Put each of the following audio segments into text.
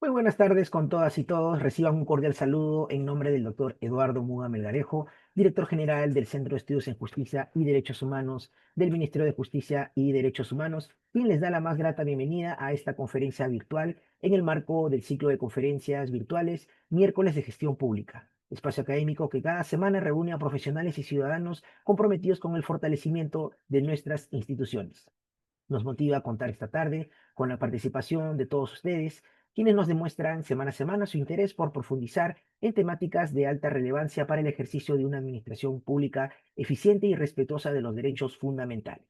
Muy buenas tardes con todas y todos. Reciban un cordial saludo en nombre del doctor Eduardo Muga Melgarejo, director general del Centro de Estudios en Justicia y Derechos Humanos del Ministerio de Justicia y Derechos Humanos, quien les da la más grata bienvenida a esta conferencia virtual en el marco del ciclo de conferencias virtuales Miércoles de Gestión Pública, espacio académico que cada semana reúne a profesionales y ciudadanos comprometidos con el fortalecimiento de nuestras instituciones. Nos motiva a contar esta tarde con la participación de todos ustedes, quienes nos demuestran semana a semana su interés por profundizar en temáticas de alta relevancia para el ejercicio de una administración pública eficiente y respetuosa de los derechos fundamentales.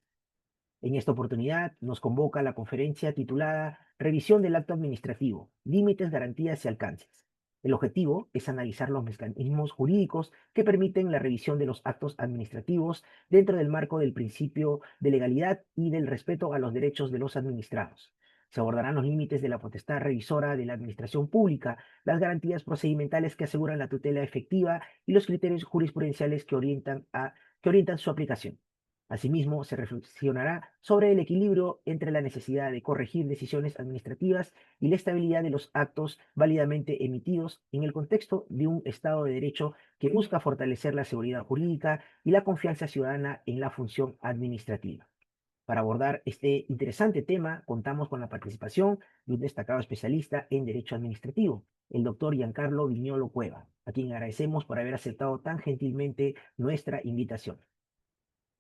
En esta oportunidad nos convoca la conferencia titulada Revisión del acto administrativo, límites, garantías y alcances. El objetivo es analizar los mecanismos jurídicos que permiten la revisión de los actos administrativos dentro del marco del principio de legalidad y del respeto a los derechos de los administrados. Se abordarán los límites de la potestad revisora de la administración pública, las garantías procedimentales que aseguran la tutela efectiva y los criterios jurisprudenciales que orientan su aplicación. Asimismo, se reflexionará sobre el equilibrio entre la necesidad de corregir decisiones administrativas y la estabilidad de los actos válidamente emitidos en el contexto de un Estado de Derecho que busca fortalecer la seguridad jurídica y la confianza ciudadana en la función administrativa. Para abordar este interesante tema, contamos con la participación de un destacado especialista en Derecho Administrativo, el doctor Giancarlo Viñolo Cueva, a quien agradecemos por haber aceptado tan gentilmente nuestra invitación.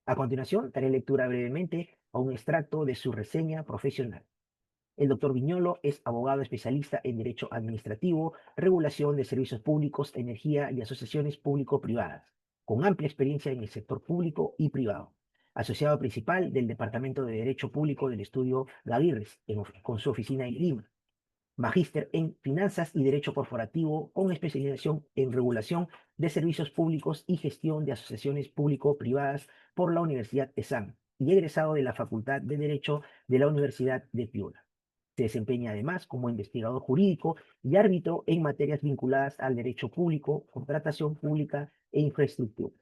A continuación, daré lectura brevemente a un extracto de su reseña profesional. El doctor Viñolo es abogado especialista en Derecho Administrativo, Regulación de Servicios Públicos, Energía y Asociaciones Público-Privadas, con amplia experiencia en el sector público y privado. Asociado principal del Departamento de Derecho Público del Estudio Gavirres, con su oficina en Lima. Magíster en Finanzas y Derecho Corporativo, con especialización en Regulación de Servicios Públicos y Gestión de Asociaciones Público-Privadas por la Universidad ESAM y egresado de la Facultad de Derecho de la Universidad de Piura. Se desempeña además como investigador jurídico y árbitro en materias vinculadas al derecho público, contratación pública e infraestructura.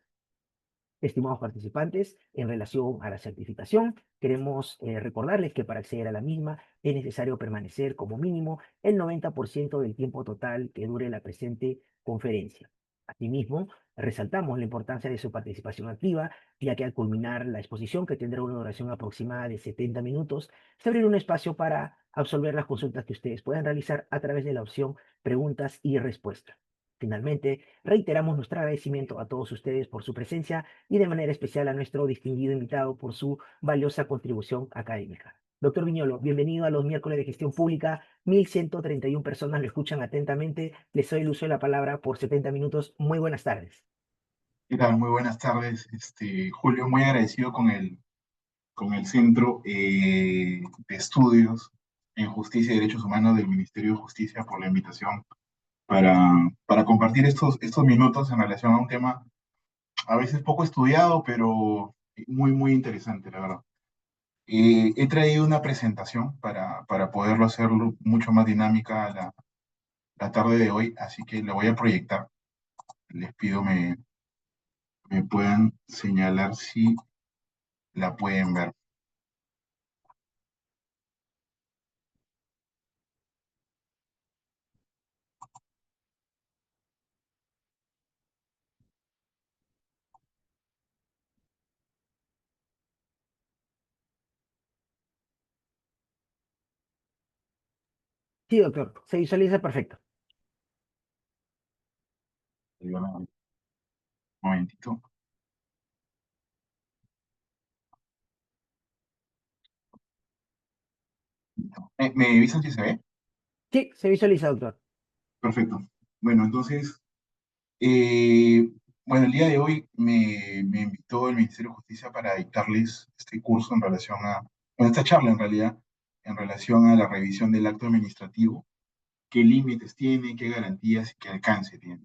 Estimados participantes, en relación a la certificación, queremos recordarles que para acceder a la misma es necesario permanecer como mínimo el 90% del tiempo total que dure la presente conferencia. Asimismo, resaltamos la importancia de su participación activa, ya que al culminar la exposición, que tendrá una duración aproximada de 70 minutos, se abrirá un espacio para absolver las consultas que ustedes puedan realizar a través de la opción preguntas y respuestas. Finalmente, reiteramos nuestro agradecimiento a todos ustedes por su presencia y de manera especial a nuestro distinguido invitado por su valiosa contribución académica. Doctor Viñolo, bienvenido a los miércoles de gestión pública. 1131 personas lo escuchan atentamente. Les doy el uso de la palabra por 70 minutos. Muy buenas tardes. ¿Qué tal? Muy buenas tardes, Julio, muy agradecido con el Centro de Estudios en Justicia y Derechos Humanos del Ministerio de Justicia por la invitación para, para compartir estos minutos en relación a un tema a veces poco estudiado, pero muy interesante, la verdad. He traído una presentación para poderlo hacerlo mucho más dinámica la tarde de hoy, así que la voy a proyectar. Les pido me puedan señalar si la pueden ver. Sí, doctor, se visualiza perfecto. Dígame un momentito. ¿Me avisan si se ve? Sí, se visualiza, doctor. Perfecto. Bueno, entonces, eh, bueno, el día de hoy me invitó el Ministerio de Justicia para dictarles este curso en relación bueno, esta charla en realidad, en relación a la revisión del acto administrativo, qué límites tiene, qué garantías y qué alcance tiene.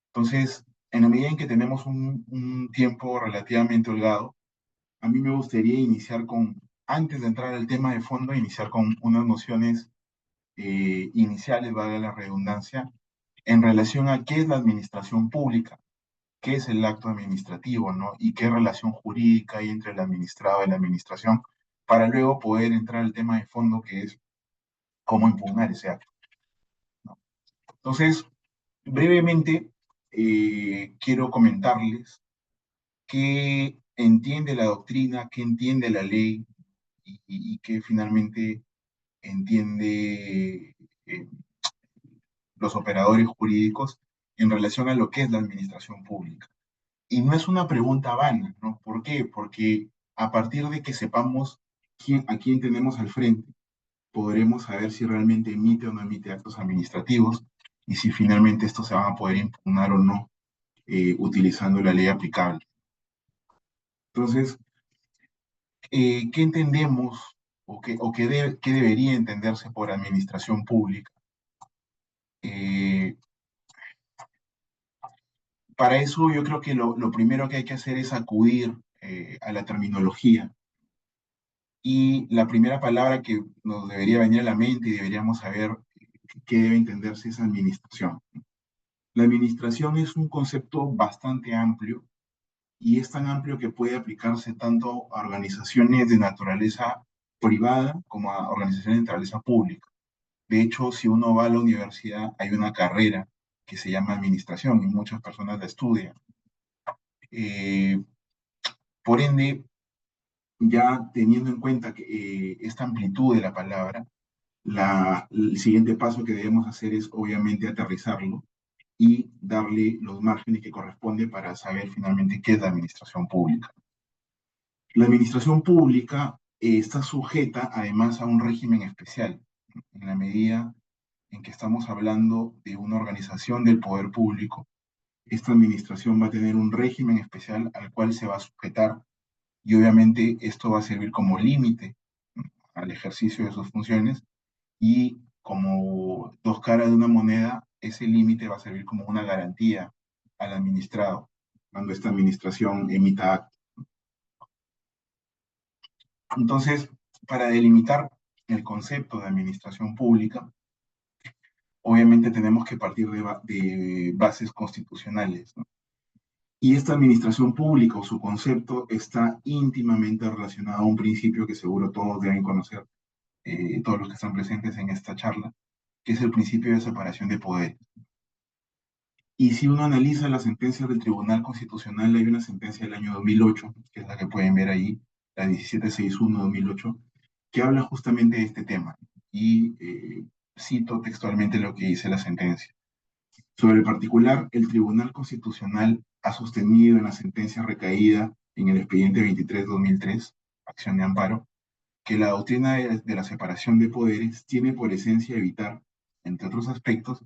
Entonces, en la medida en que tenemos un tiempo relativamente holgado, a mí me gustaría iniciar antes de entrar al tema de fondo, iniciar con unas nociones iniciales, valga la redundancia, en relación a qué es la administración pública, qué es el acto administrativo, ¿no? Y qué relación jurídica hay entre el administrado y la administración, para luego poder entrar al tema de fondo que es cómo impugnar ese acto. Entonces, brevemente, quiero comentarles qué entiende la doctrina, qué entiende la ley y qué finalmente entiende los operadores jurídicos en relación a lo que es la administración pública. Y no es una pregunta vana, ¿no? ¿Por qué? Porque a partir de que sepamos a quién tenemos al frente, podremos saber si realmente emite o no emite actos administrativos y si finalmente estos se van a poder impugnar o no utilizando la ley aplicable. Entonces, ¿qué entendemos qué debería entenderse por administración pública? Eh, para eso yo creo que lo primero que hay que hacer es acudir a la terminología. Y la primera palabra que nos debería venir a la mente y deberíamos saber qué debe entenderse es administración. La administración es un concepto bastante amplio y es tan amplio que puede aplicarse tanto a organizaciones de naturaleza privada como a organizaciones de naturaleza pública. De hecho, si uno va a la universidad, hay una carrera que se llama administración y muchas personas la estudian. Eh, por ende, ya teniendo en cuenta que, esta amplitud de la palabra, el siguiente paso que debemos hacer es obviamente aterrizarlo y darle los márgenes que corresponde para saber finalmente qué es la administración pública. La administración pública está sujeta además a un régimen especial, en la medida en que estamos hablando de una organización del poder público. Esta administración va a tener un régimen especial al cual se va a sujetar y obviamente esto va a servir como límite al ejercicio de sus funciones y como dos caras de una moneda, ese límite va a servir como una garantía al administrado cuando esta administración emita actos. Entonces, para delimitar el concepto de administración pública, obviamente tenemos que partir de bases constitucionales, ¿no? Y esta administración pública o su concepto está íntimamente relacionado a un principio que seguro todos deben conocer, todos los que están presentes en esta charla, que es el principio de separación de poderes. Y si uno analiza las sentencias del Tribunal Constitucional, hay una sentencia del año 2008, que es la que pueden ver ahí, la 1761-2008, que habla justamente de este tema. Y cito textualmente lo que dice la sentencia. Sobre el particular, el Tribunal Constitucional ha sostenido en la sentencia recaída en el expediente 23-2003, acción de amparo, que la doctrina de la separación de poderes tiene por esencia evitar, entre otros aspectos,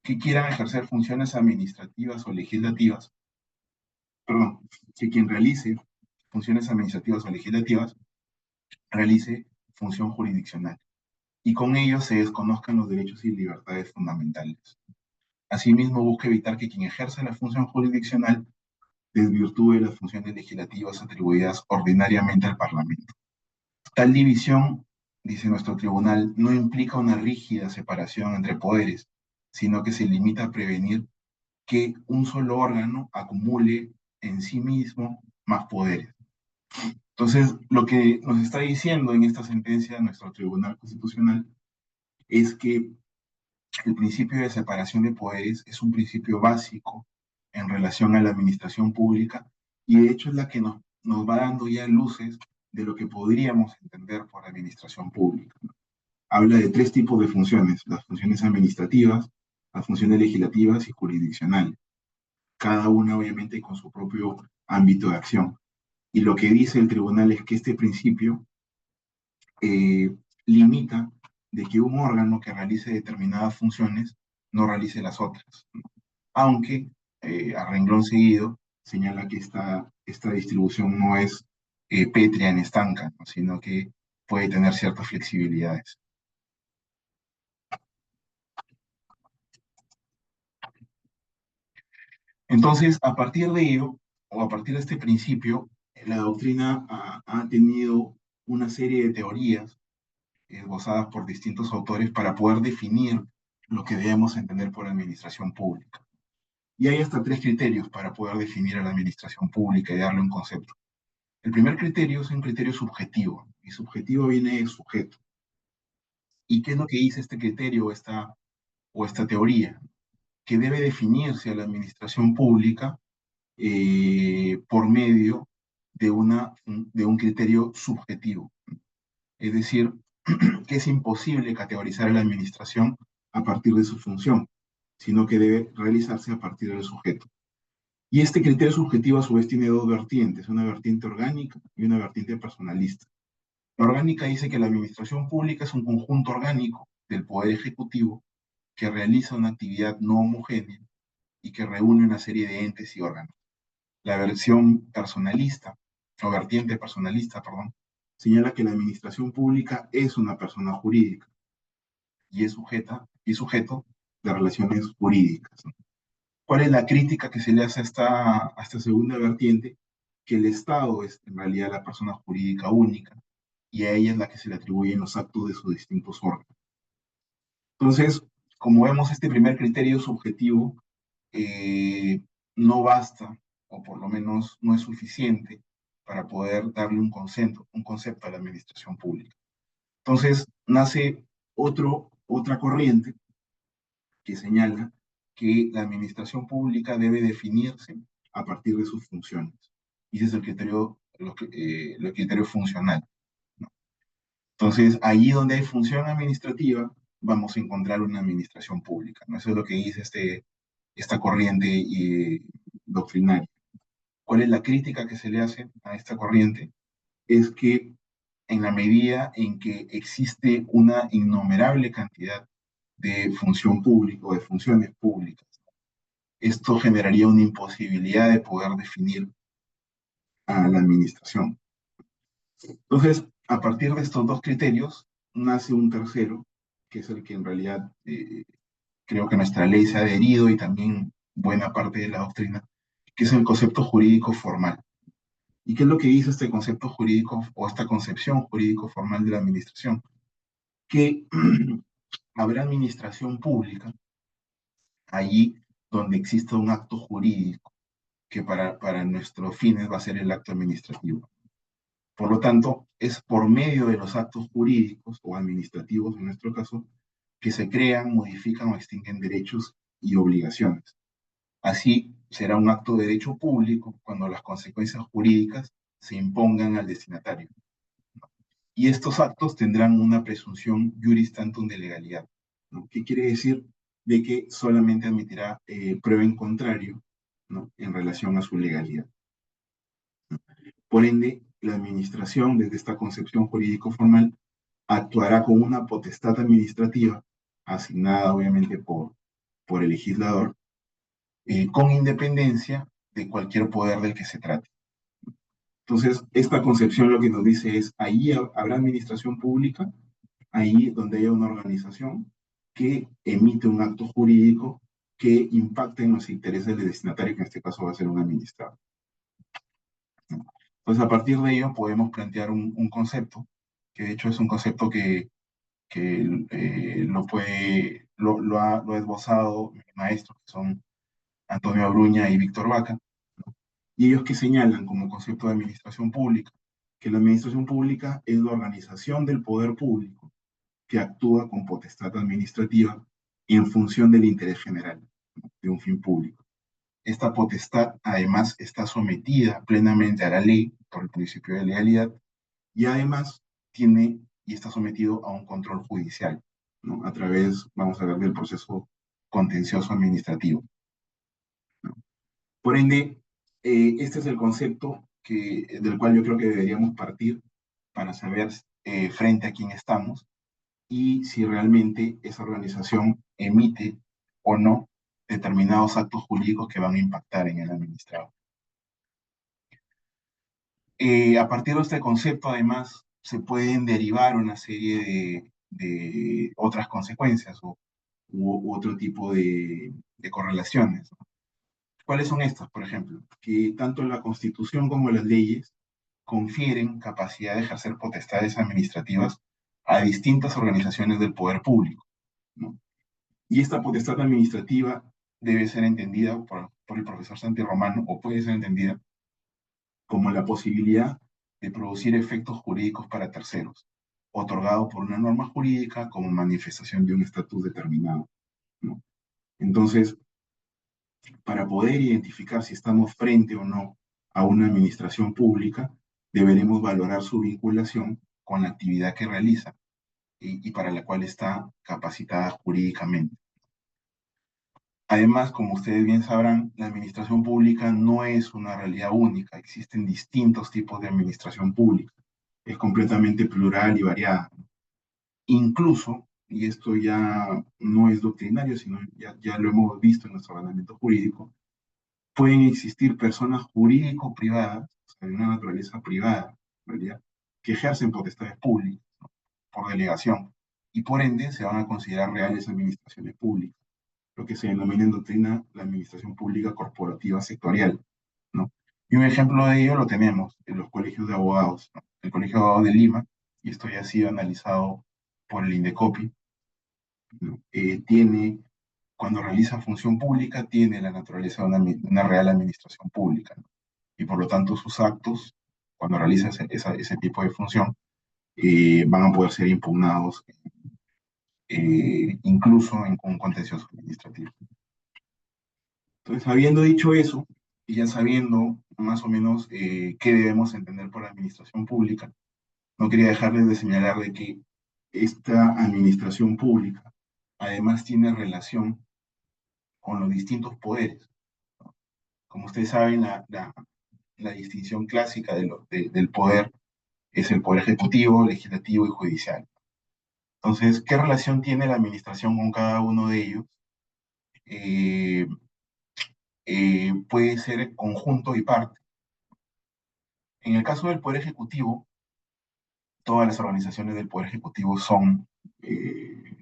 que quieran ejercer funciones administrativas o legislativas, perdón, que quien realice funciones administrativas o legislativas realice función jurisdiccional y con ello se desconozcan los derechos y libertades fundamentales. Asimismo, busca evitar que quien ejerza la función jurisdiccional desvirtúe las funciones legislativas atribuidas ordinariamente al Parlamento. Tal división, dice nuestro tribunal, no implica una rígida separación entre poderes, sino que se limita a prevenir que un solo órgano acumule en sí mismo más poderes. Entonces, lo que nos está diciendo en esta sentencia nuestro Tribunal Constitucional es que el principio de separación de poderes es un principio básico en relación a la administración pública y de hecho es la que nos va dando ya luces de lo que podríamos entender por administración pública. Habla de tres tipos de funciones: las funciones administrativas, las funciones legislativas y jurisdiccionales, cada una obviamente con su propio ámbito de acción. Y lo que dice el tribunal es que este principio eh, limita de que un órgano que realice determinadas funciones no realice las otras, ¿no? Aunque a renglón seguido señala que esta distribución no es pétrea en estanca, ¿no? Sino que puede tener ciertas flexibilidades. Entonces, a partir de ello, o a partir de este principio, la doctrina ha tenido una serie de teorías esbozadas por distintos autores para poder definir lo que debemos entender por administración pública. Y hay hasta tres criterios para poder definir a la administración pública y darle un concepto. El primer criterio es un criterio subjetivo, y subjetivo viene de sujeto. ¿Y qué es lo que dice este criterio o esta teoría? que debe definirse a la administración pública por medio de un criterio subjetivo. Es decir, que es imposible categorizar a la administración a partir de su función, sino que debe realizarse a partir del sujeto. Y este criterio subjetivo a su vez tiene dos vertientes, una vertiente orgánica y una vertiente personalista. La orgánica dice que la administración pública es un conjunto orgánico del Poder Ejecutivo que realiza una actividad no homogénea y que reúne una serie de entes y órganos. La versión personalista, o vertiente personalista, perdón, señala que la administración pública es una persona jurídica y es sujeto de relaciones jurídicas. ¿Cuál es la crítica que se le hace a esta segunda vertiente? Que el Estado es en realidad la persona jurídica única y a ella es la que se le atribuyen los actos de sus distintos órganos. Entonces, como vemos, este primer criterio subjetivo eh, no basta, o por lo menos no es suficiente, para poder darle un concepto a la administración pública. Entonces, nace otra corriente que señala que la administración pública debe definirse a partir de sus funciones. Y ese es el criterio funcional, ¿no? Entonces, allí donde hay función administrativa, vamos a encontrar una administración pública, ¿no? Eso es lo que dice esta corriente doctrinaria. ¿Cuál es la crítica que se le hace a esta corriente? Es que en la medida en que existe una innumerable cantidad de función pública o de funciones públicas, esto generaría una imposibilidad de poder definir a la administración. Entonces, a partir de estos dos criterios, nace un tercero, que es el que en realidad creo que nuestra ley se ha adherido y también buena parte de la doctrina, que es el concepto jurídico formal. ¿Y qué es lo que dice este concepto jurídico o esta concepción jurídico formal de la administración? Que habrá administración pública allí donde exista un acto jurídico, que para nuestros fines va a ser el acto administrativo. Por lo tanto, es por medio de los actos jurídicos o administrativos, en nuestro caso, que se crean, modifican o extinguen derechos y obligaciones. Así, será un acto de derecho público cuando las consecuencias jurídicas se impongan al destinatario. Y estos actos tendrán una presunción juris tantum de legalidad, ¿no? ¿Qué quiere decir? De que solamente admitirá prueba en contrario, ¿no? En relación a su legalidad. Por ende, la administración, desde esta concepción jurídico-formal, actuará con una potestad administrativa, asignada obviamente por el legislador, con independencia de cualquier poder del que se trate. Entonces, esta concepción lo que nos dice es, ahí habrá administración pública, ahí donde haya una organización que emite un acto jurídico que impacte en los intereses del destinatario, que en este caso va a ser un administrador. Entonces, a partir de ello podemos plantear un concepto, que de hecho es un concepto que lo ha esbozado mis maestros, que son Antonio Abruña y Víctor Vaca, ¿no? Y ellos que señalan como concepto de administración pública, que la administración pública es la organización del poder público que actúa con potestad administrativa en función del interés general, ¿no? De un fin público. Esta potestad además está sometida plenamente a la ley por el principio de legalidad y además tiene y está sometido a un control judicial, ¿no? A través, vamos a ver, del proceso contencioso administrativo, ¿no? Por ende, este es el concepto del cual yo creo que deberíamos partir para saber frente a quién estamos y si realmente esa organización emite o no determinados actos jurídicos que van a impactar en el administrado. A partir de este concepto, además, se pueden derivar una serie de otras consecuencias u otro tipo de correlaciones, ¿no? ¿Cuáles son estas, por ejemplo? Que tanto la Constitución como las leyes confieren capacidad de ejercer potestades administrativas a distintas organizaciones del poder público, ¿no? Y esta potestad administrativa debe ser entendida por el profesor Santi Romano, o puede ser entendida como la posibilidad de producir efectos jurídicos para terceros, otorgado por una norma jurídica como manifestación de un estatus determinado, ¿no? Entonces, Para poder identificar si estamos frente o no a una administración pública, deberemos valorar su vinculación con la actividad que realiza y para la cual está capacitada jurídicamente. Además, como ustedes bien sabrán, la administración pública no es una realidad única, existen distintos tipos de administración pública, es completamente plural y variada. Incluso, y esto ya no es doctrinario, sino ya lo hemos visto en nuestro ordenamiento jurídico, pueden existir personas jurídico-privadas, o sea, de una naturaleza privada, en realidad, que ejercen potestades públicas, ¿no? Por delegación, y por ende se van a considerar reales administraciones públicas, lo que se denomina en doctrina la administración pública corporativa sectorial, ¿no? Y un ejemplo de ello lo tenemos en los colegios de abogados, ¿no? El Colegio de Abogados de Lima, y esto ya ha sido analizado por el INDECOPI, ¿no? Tiene, cuando realiza función pública, tiene la naturaleza de una real administración pública, ¿no? Y por lo tanto sus actos, cuando realiza ese tipo de función, van a poder ser impugnados incluso en un contencioso administrativo. Entonces, habiendo dicho eso, y ya sabiendo más o menos qué debemos entender por administración pública, no quería dejarles de señalar de que esta administración pública además tiene relación con los distintos poderes. Como ustedes saben, la distinción clásica del poder es el poder ejecutivo, legislativo y judicial. Entonces, ¿qué relación tiene la administración con cada uno de ellos? Eh, Puede ser conjunto y parte. En el caso del poder ejecutivo, todas las organizaciones del poder ejecutivo son de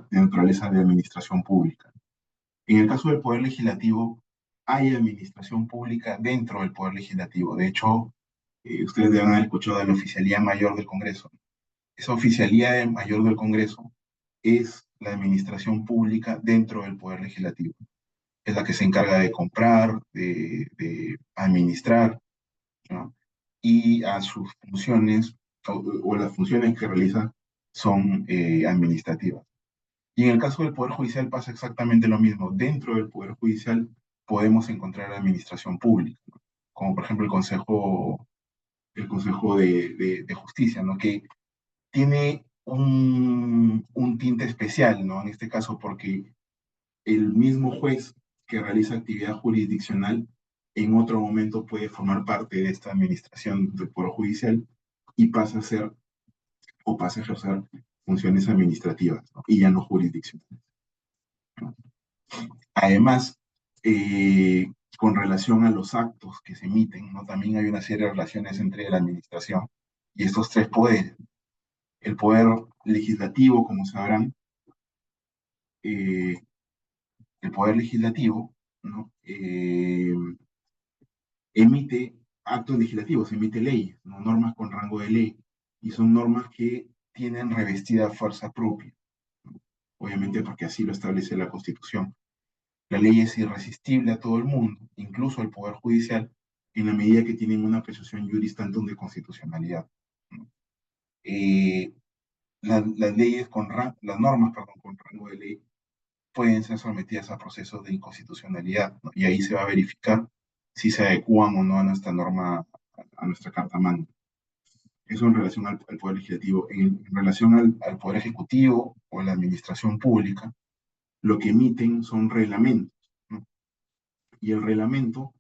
naturaleza de administración pública. En el caso del poder legislativo, hay administración pública dentro del poder legislativo. De hecho, ustedes deben haber escuchado de la Oficialía Mayor del Congreso. Esa Oficialía Mayor del Congreso es la administración pública dentro del poder legislativo. Es la que se encarga de comprar, de administrar, ¿no? Y a sus funciones, o las funciones que realiza, son administrativas. Y en el caso del Poder Judicial pasa exactamente lo mismo. Dentro del Poder Judicial podemos encontrar administración pública, ¿no? Como por ejemplo el Consejo de Justicia, ¿no? Que tiene un tinte especial, ¿no? En este caso, porque el mismo juez que realiza actividad jurisdiccional en otro momento puede formar parte de esta administración del Poder Judicial y pasa a ser o pasa a ejercer funciones administrativas, ¿no? Y ya no jurisdiccionales, ¿no? Además, con relación a los actos que se emiten, ¿no? También hay una serie de relaciones entre la administración y estos tres poderes. El poder legislativo, como sabrán, eh, el poder legislativo, ¿no? Emite actos legislativos, emite leyes, ¿no? Normas con rango de ley, y son normas que tienen revestida fuerza propia, ¿no? Obviamente porque así lo establece la Constitución. La ley es irresistible a todo el mundo, incluso al Poder Judicial, en la medida que tienen una apreciación juris tantum de constitucionalidad, ¿no? Eh, las leyes las normas, perdón, con rango de ley pueden ser sometidas a procesos de inconstitucionalidad, ¿no? Y ahí se va a verificar si se adecúan o no a nuestra norma, a nuestra Carta Magna. Eso en relación al Poder Legislativo. En relación al Poder Ejecutivo o a la Administración Pública, lo que emiten son reglamentos, ¿no? Y el reglamento,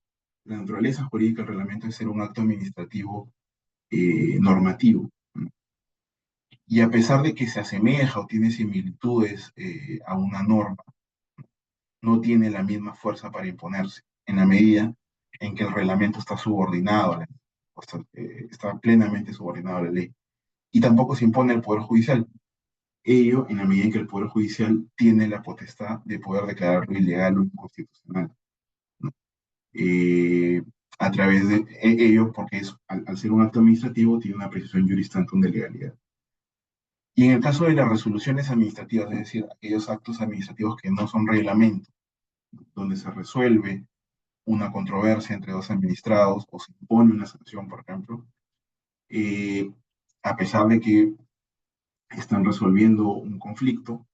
la naturaleza jurídica del reglamento es ser un acto administrativo normativo, ¿no? Y a pesar de que se asemeja o tiene similitudes a una norma, no tiene la misma fuerza para imponerse, en la medida en que el reglamento está subordinado a la ley, o está plenamente subordinado a la ley. Y tampoco se impone el Poder Judicial. Ello en la medida en que el Poder Judicial tiene la potestad de poder declararlo ilegal o inconstitucional, ¿no? Eh, a través de ello, porque al ser un acto administrativo, tiene una precisión juris tantum de legalidad. Y en el caso de las resoluciones administrativas, es decir, aquellos actos administrativos que no son reglamentos, donde se resuelve una controversia entre dos administrados o se impone una sanción, por ejemplo, eh, a pesar de que están resolviendo un conflicto,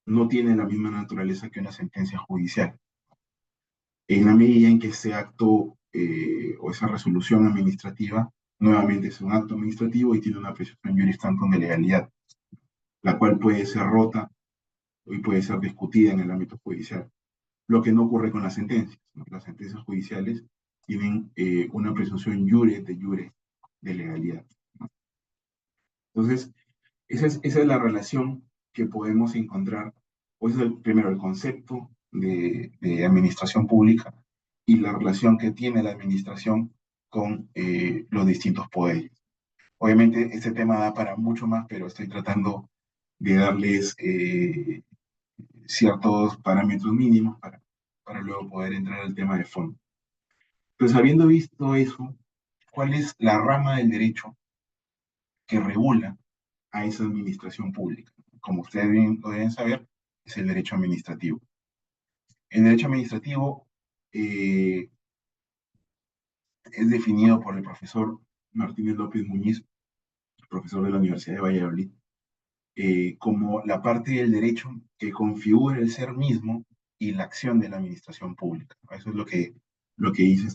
no tiene la misma naturaleza que una sentencia judicial. en la medida en que ese acto o esa resolución administrativa nuevamente es un acto administrativo y tiene una apreciación juris tantum de legalidad, la cual puede ser rota y puede ser discutida en el ámbito judicial. Lo que no ocurre con las sentencias, ¿no? Las sentencias judiciales tienen una presunción jure de legalidad, ¿no? Entonces, esa es la relación que podemos encontrar, o ese es primero el concepto de administración pública y la relación que tiene la administración con los distintos poderes. Obviamente, este tema da para mucho más, pero estoy tratando de darles ciertos parámetros mínimos para luego poder entrar al tema de fondo. Pues habiendo visto eso, ¿cuál es la rama del derecho que regula a esa administración pública? Como ustedes bien lo deben saber, es el derecho administrativo. El derecho administrativo eh, es definido por el profesor Martínez López Muñiz, profesor de la Universidad de Valladolid, como la parte del derecho que configura el ser mismo y la acción de la administración pública. Eso es lo que dice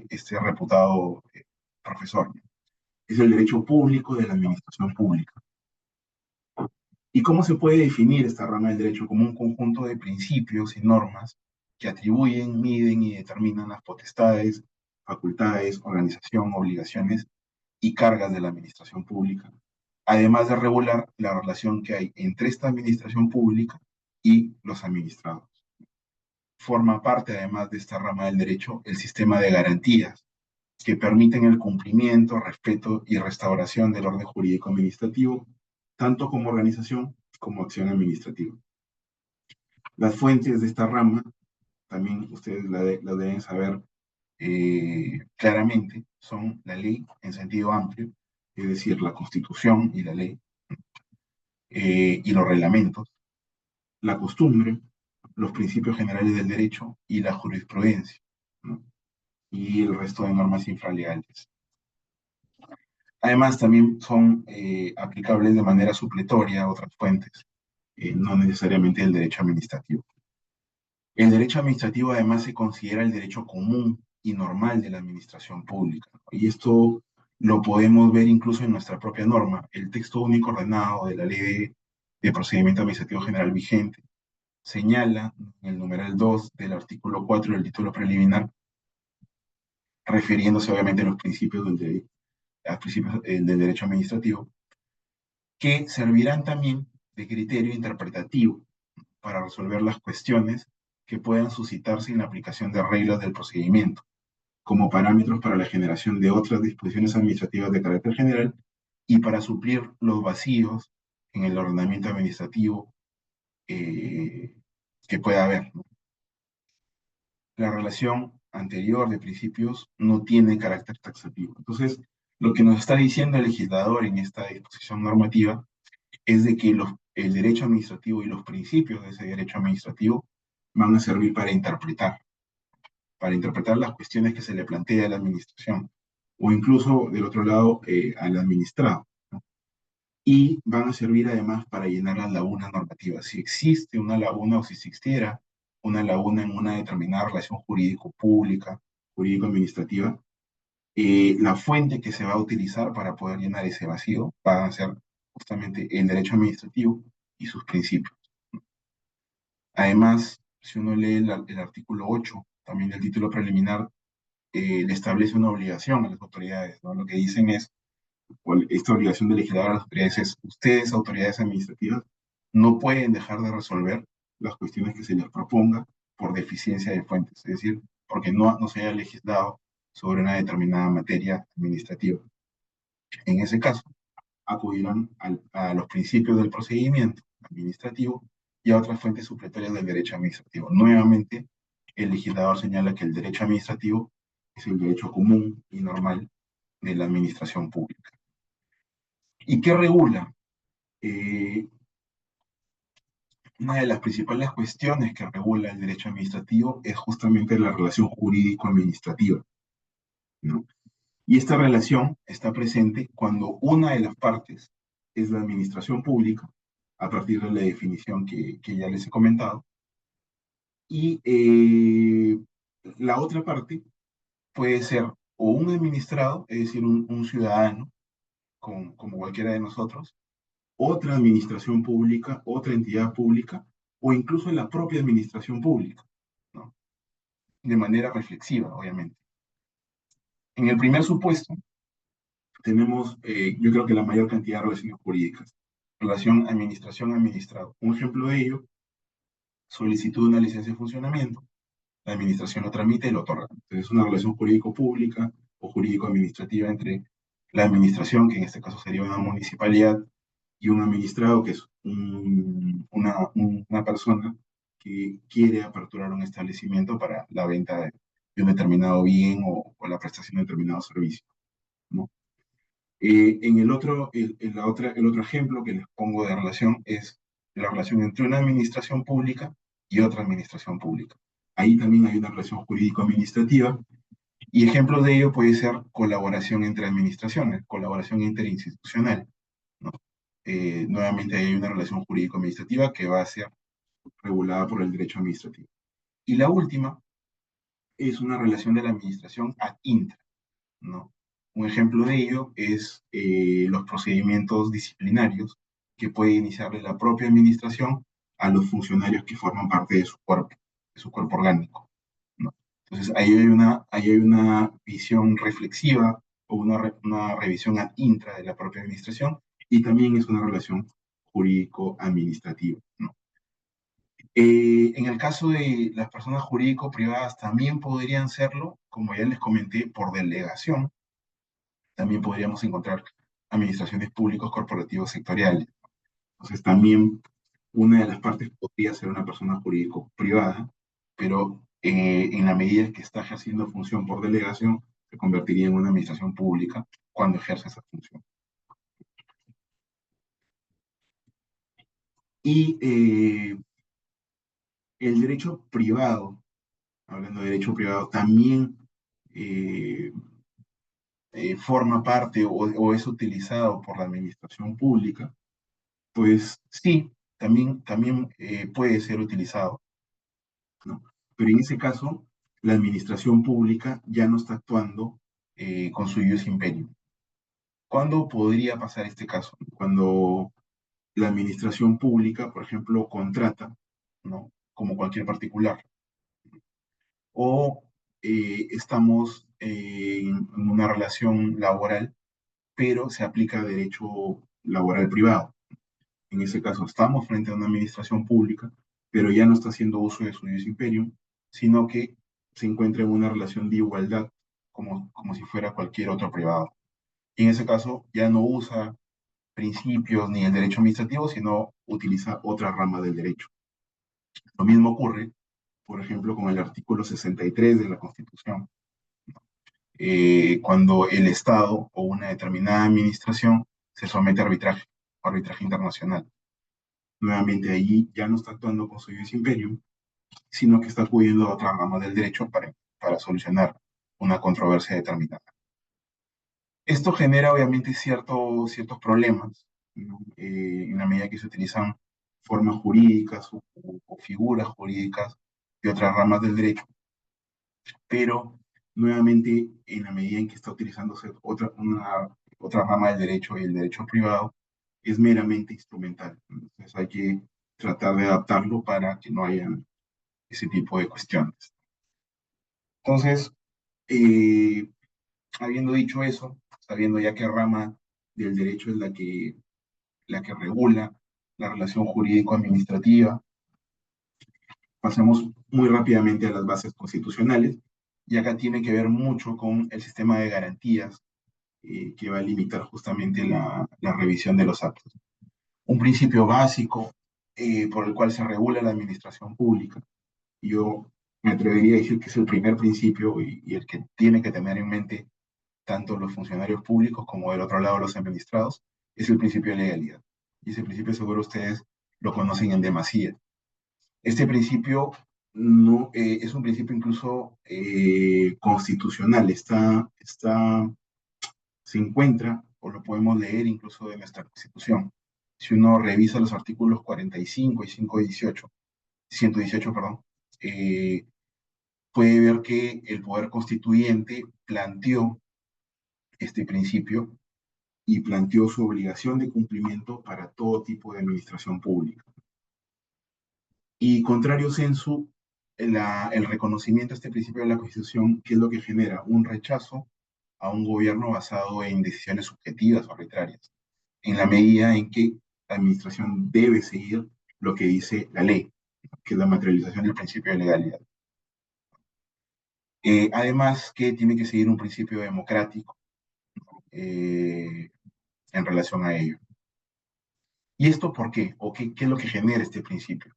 este reputado profesor. Es el derecho público de la administración pública. ¿Y cómo se puede definir esta rama del derecho? Como un conjunto de principios y normas que atribuyen, miden y determinan las potestades, facultades, organización, obligaciones y cargas de la administración pública, además de regular la relación que hay entre esta administración pública y los administrados. Forma parte, además de esta rama del derecho, el sistema de garantías que permiten el cumplimiento, respeto y restauración del orden jurídico administrativo, tanto como organización como acción administrativa. Las fuentes de esta rama, también ustedes la deben saber claramente, son la ley en sentido amplio, es decir, la Constitución y la ley, y los reglamentos, la costumbre, los principios generales del derecho y la jurisprudencia, ¿no? Y el resto de normas infralegales. Además, también son aplicables de manera supletoria a otras fuentes, no necesariamente el derecho administrativo. El derecho administrativo además se considera el derecho común y normal de la administración pública, ¿no? Y esto lo podemos ver incluso en nuestra propia norma, el texto único ordenado de la Ley de Procedimiento Administrativo General vigente señala en el numeral 2 del artículo 4 del título preliminar, refiriéndose obviamente a los principios del derecho administrativo, que servirán también de criterio interpretativo para resolver las cuestiones que puedan suscitarse en la aplicación de reglas del procedimiento, como parámetros para la generación de otras disposiciones administrativas de carácter general y para suplir los vacíos en el ordenamiento administrativo eh, que pueda haber, ¿no? La relación anterior de principios no tiene carácter taxativo. Entonces, lo que nos está diciendo el legislador en esta disposición normativa es de que el derecho administrativo y los principios de ese derecho administrativo van a servir para interpretar las cuestiones que se le plantea a la administración, o incluso del otro lado al administrado, ¿no? Y van a servir además para llenar las lagunas normativas. Si existe una laguna o si existiera una laguna en una determinada relación jurídico-pública, jurídico-administrativa, la fuente que se va a utilizar para poder llenar ese vacío va a ser justamente el derecho administrativo y sus principios. Además, si uno lee el artículo 8, también del título preliminar, le establece una obligación a las autoridades, ¿no? Lo que dicen es, esta obligación del legislador a las autoridades es, ustedes, autoridades administrativas, no pueden dejar de resolver las cuestiones que se les proponga por deficiencia de fuentes, es decir, porque no se haya legislado sobre una determinada materia administrativa. En ese caso, acudirán a los principios del procedimiento administrativo y a otras fuentes supletorias del derecho administrativo. Nuevamente, el legislador señala que el derecho administrativo es el derecho común y normal de la administración pública. ¿Y qué regula? Eh, una de las principales cuestiones que regula el derecho administrativo es justamente la relación jurídico-administrativa, ¿no? Y esta relación está presente cuando una de las partes es la administración pública, a partir de la definición que ya les he comentado, y La otra parte puede ser o un administrado, es decir, un ciudadano, como cualquiera de nosotros, otra administración pública, otra entidad pública, o incluso la propia administración pública, ¿no? De manera reflexiva, obviamente. En el primer supuesto, tenemos, yo creo que la mayor cantidad de relaciones jurídicas. Relación administración-administrado. Un ejemplo de ello, solicitud de una licencia de funcionamiento, la administración lo tramita y lo otorga. Entonces, es una relación jurídico-pública o jurídico-administrativa entre la administración, que en este caso sería una municipalidad, y un administrado, que es una persona que quiere aperturar un establecimiento para la venta de un determinado bien o la prestación de determinado servicio, ¿no? En el otro ejemplo que les pongo de relación es la relación entre una administración pública y otra administración pública. Ahí también hay una relación jurídico-administrativa y ejemplos de ello puede ser colaboración entre administraciones, colaboración interinstitucional, ¿no? Nuevamente hay una relación jurídico-administrativa que va a ser regulada por el derecho administrativo. Y la última es una relación de la administración ad intra, ¿no? Un ejemplo de ello es los procedimientos disciplinarios que puede iniciarle la propia administración a los funcionarios que forman parte de su cuerpo orgánico, ¿no? Entonces, ahí hay una visión reflexiva o una revisión ad intra de la propia administración y también es una relación jurídico-administrativa, ¿no? En el caso de las personas jurídico-privadas también podrían serlo, como ya les comenté, por delegación. También podríamos encontrar administraciones públicos corporativos sectoriales. Entonces, también una de las partes podría ser una persona jurídico-privada, pero en la medida que está ejerciendo función por delegación, se convertiría en una administración pública cuando ejerce esa función. Y el derecho privado, hablando de derecho privado, también eh, forma parte o es utilizado por la administración pública, pues sí, también puede ser utilizado, ¿no? Pero en ese caso, la administración pública ya no está actuando con su ius imperium. ¿Cuándo podría pasar este caso? Cuando la administración pública, por ejemplo, contrata, ¿no? Como cualquier particular, o estamos en una relación laboral, pero se aplica derecho laboral privado. En ese caso, estamos frente a una administración pública, pero ya no está haciendo uso de su ius imperium, sino que se encuentra en una relación de igualdad, como si fuera cualquier otro privado. Y en ese caso, ya no usa principios ni el derecho administrativo, sino utiliza otra rama del derecho. Lo mismo ocurre, por ejemplo, con el artículo 63 de la Constitución. Cuando el Estado o una determinada administración se somete a arbitraje internacional. Nuevamente allí ya no está actuando con su ius imperium, sino que está acudiendo a otra rama del derecho para solucionar una controversia determinada. Esto genera obviamente ciertos problemas, ¿no? En la medida que se utilizan formas jurídicas o figuras jurídicas de otras ramas del derecho, pero nuevamente en la medida en que está utilizándose otra rama del derecho y el derecho privado, es meramente instrumental. Entonces hay que tratar de adaptarlo para que no haya ese tipo de cuestiones. Entonces, eh, habiendo dicho eso, sabiendo ya qué rama del derecho es la que regula la relación jurídico-administrativa, pasemos muy rápidamente a las bases constitucionales, y acá tiene que ver mucho con el sistema de garantías que va a limitar justamente la revisión de los actos. Un principio básico por el cual se regula la administración pública. Yo me atrevería a decir que es el primer principio y el que tiene que tener en mente tanto los funcionarios públicos como del otro lado los administrados, es el principio de legalidad. Y ese principio seguro ustedes lo conocen en demasía. Este principio no, es un principio incluso constitucional, se encuentra o lo podemos leer incluso de nuestra Constitución. Si uno revisa los artículos 45 y 118, perdón, eh, puede ver que el poder constituyente planteó este principio y planteó su obligación de cumplimiento para todo tipo de administración pública. Y contrario sensu, el reconocimiento a este principio de la Constitución, ¿qué es lo que genera? Un rechazo a un gobierno basado en decisiones subjetivas o arbitrarias, en la medida en que la administración debe seguir lo que dice la ley, que es la materialización del principio de legalidad. Además, que tiene que seguir un principio democrático en relación a ello. ¿Y esto por qué? ¿O qué es lo que genera este principio?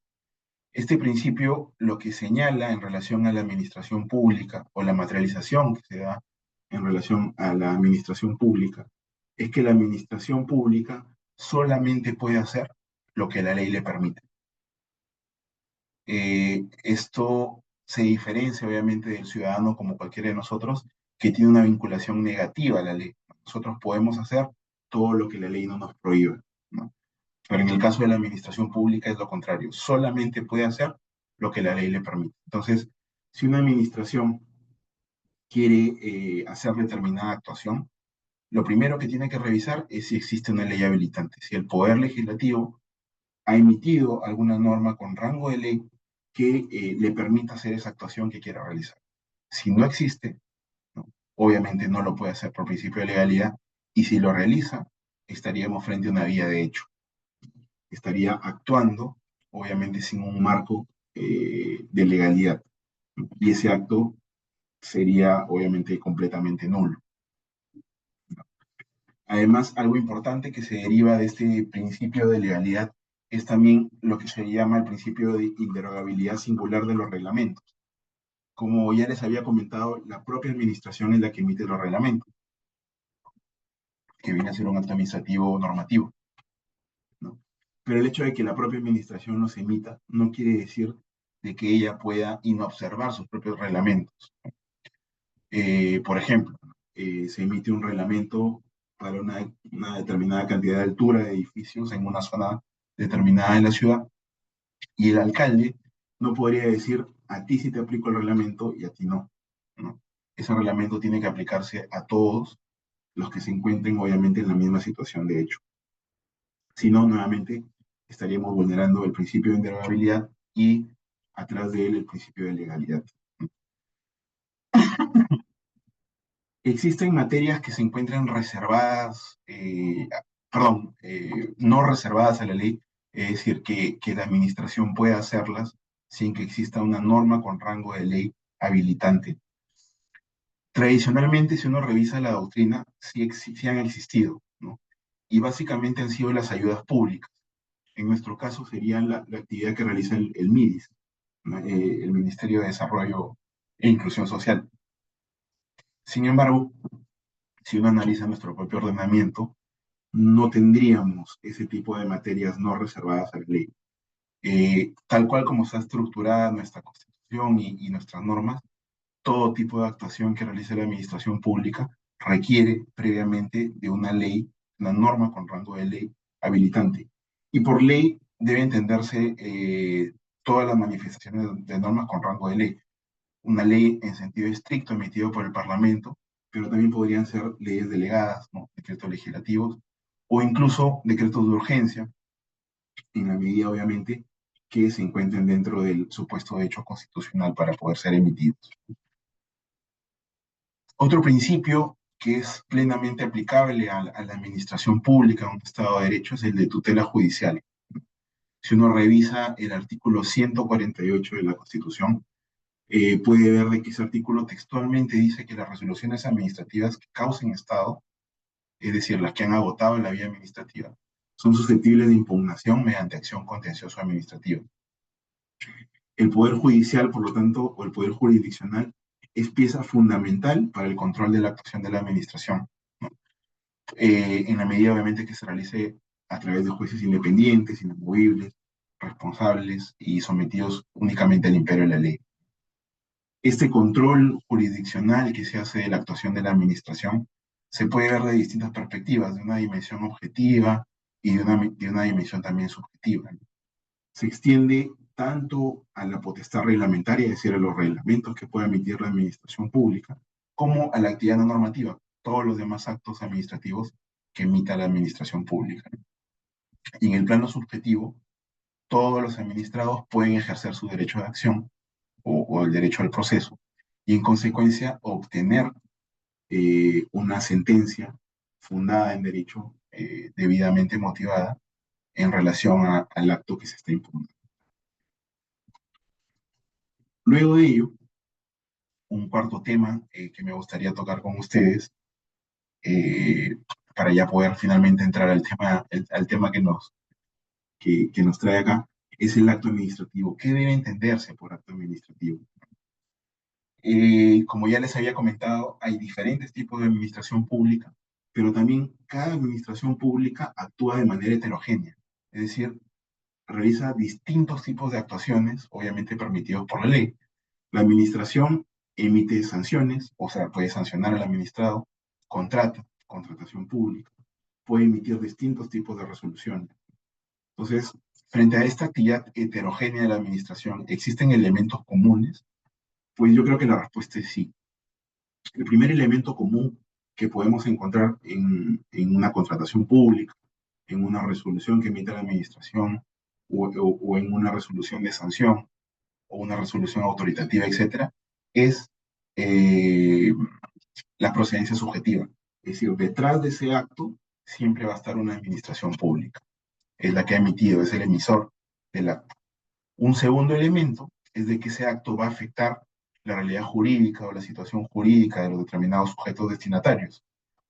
Este principio lo que señala en relación a la administración pública o la materialización que se da en relación a la administración pública es que la administración pública solamente puede hacer lo que la ley le permite. Esto se diferencia obviamente del ciudadano como cualquiera de nosotros que tiene una vinculación negativa a la ley. Nosotros podemos hacer todo lo que la ley no nos prohíbe, ¿no? Pero en el caso de la administración pública es lo contrario, solamente puede hacer lo que la ley le permite. Entonces, si una administración quiere hacer determinada actuación, lo primero que tiene que revisar es si existe una ley habilitante, si el Poder Legislativo ha emitido alguna norma con rango de ley que le permita hacer esa actuación que quiera realizar. Si no existe, ¿no? Obviamente no lo puede hacer por principio de legalidad, y si lo realiza, estaríamos frente a una vía de hecho. Estaría actuando, obviamente, sin un marco de legalidad. Y ese acto sería, obviamente, completamente nulo. Además, algo importante que se deriva de este principio de legalidad es también lo que se llama el principio de inderogabilidad singular de los reglamentos. Como ya les había comentado, la propia administración es la que emite los reglamentos, que viene a ser un acto administrativo normativo, ¿no? Pero el hecho de que la propia administración los emita no quiere decir de que ella pueda inobservar sus propios reglamentos. Por ejemplo, se emite un reglamento para una determinada cantidad de altura de edificios en una zona determinada de la ciudad, y el alcalde no podría decir a ti sí te aplico el reglamento y a ti no, ¿no? Ese reglamento tiene que aplicarse a todos los que se encuentren obviamente en la misma situación de hecho. Si no, nuevamente estaríamos vulnerando el principio de inderogabilidad y atrás de él el principio de legalidad. Existen materias que se encuentran reservadas, perdón, no reservadas a la ley, es decir, que la administración pueda hacerlas sin que exista una norma con rango de ley habilitante. Tradicionalmente, si uno revisa la doctrina, sí han existido, ¿no? Y básicamente han sido las ayudas públicas. En nuestro caso sería la actividad que realiza el MIDIS, ¿no? El Ministerio de Desarrollo e Inclusión Social. Sin embargo, si uno analiza nuestro propio ordenamiento, no tendríamos ese tipo de materias no reservadas a la ley. Tal cual como está estructurada nuestra Constitución y nuestras normas, todo tipo de actuación que realice la administración pública requiere previamente de una ley, una norma con rango de ley habilitante. Y por ley debe entenderse todas las manifestaciones de normas con rango de ley. Una ley en sentido estricto emitida por el Parlamento, pero también podrían ser leyes delegadas, ¿no? Decretos legislativos o incluso decretos de urgencia, en la medida obviamente que se encuentren dentro del supuesto derecho constitucional para poder ser emitidos. Otro principio que es plenamente aplicable a la administración pública en un Estado de Derecho es el de tutela judicial. Si uno revisa el artículo 148 de la Constitución, puede ver de que ese artículo textualmente dice que las resoluciones administrativas que causen Estado, es decir, las que han agotado la vía administrativa, son susceptibles de impugnación mediante acción contencioso administrativa. El Poder Judicial, por lo tanto, o el Poder Jurisdiccional, es pieza fundamental para el control de la actuación de la administración, ¿no? En la medida, obviamente, que se realice a través de jueces independientes, inamovibles, responsables y sometidos únicamente al imperio de la ley. Este control jurisdiccional que se hace de la actuación de la administración se puede ver de distintas perspectivas, de una dimensión objetiva y de una dimensión también subjetiva. Se extiende tanto a la potestad reglamentaria, es decir, a los reglamentos que pueda emitir la administración pública, como a la actividad no normativa, todos los demás actos administrativos que emita la administración pública. Y en el plano subjetivo, todos los administrados pueden ejercer su derecho de acción o el derecho al proceso y en consecuencia obtener una sentencia fundada en derecho, debidamente motivada en relación al acto que se está impugnando. Luego de ello, un cuarto tema que me gustaría tocar con ustedes, eh, para ya poder finalmente entrar al tema que nos trae acá, es el acto administrativo. ¿Qué debe entenderse por acto administrativo? Como ya les había comentado, hay diferentes tipos de administración pública, pero también cada administración pública actúa de manera heterogénea, es decir, realiza distintos tipos de actuaciones, obviamente permitidos por la ley. La administración emite sanciones, o sea, puede sancionar al administrado, contratación pública, puede emitir distintos tipos de resoluciones. Entonces, frente a esta actividad heterogénea de la administración, ¿existen elementos comunes? Pues yo creo que la respuesta es sí. El primer elemento común que podemos encontrar en una contratación pública, en una resolución que emite la administración o en una resolución de sanción o una resolución autoritativa, etcétera, es eh, la procedencia subjetiva. Es decir, detrás de ese acto siempre va a estar una administración pública. Es la que ha emitido, es el emisor del acto. Un segundo elemento es de que ese acto va a afectar la realidad jurídica o la situación jurídica de los determinados sujetos destinatarios.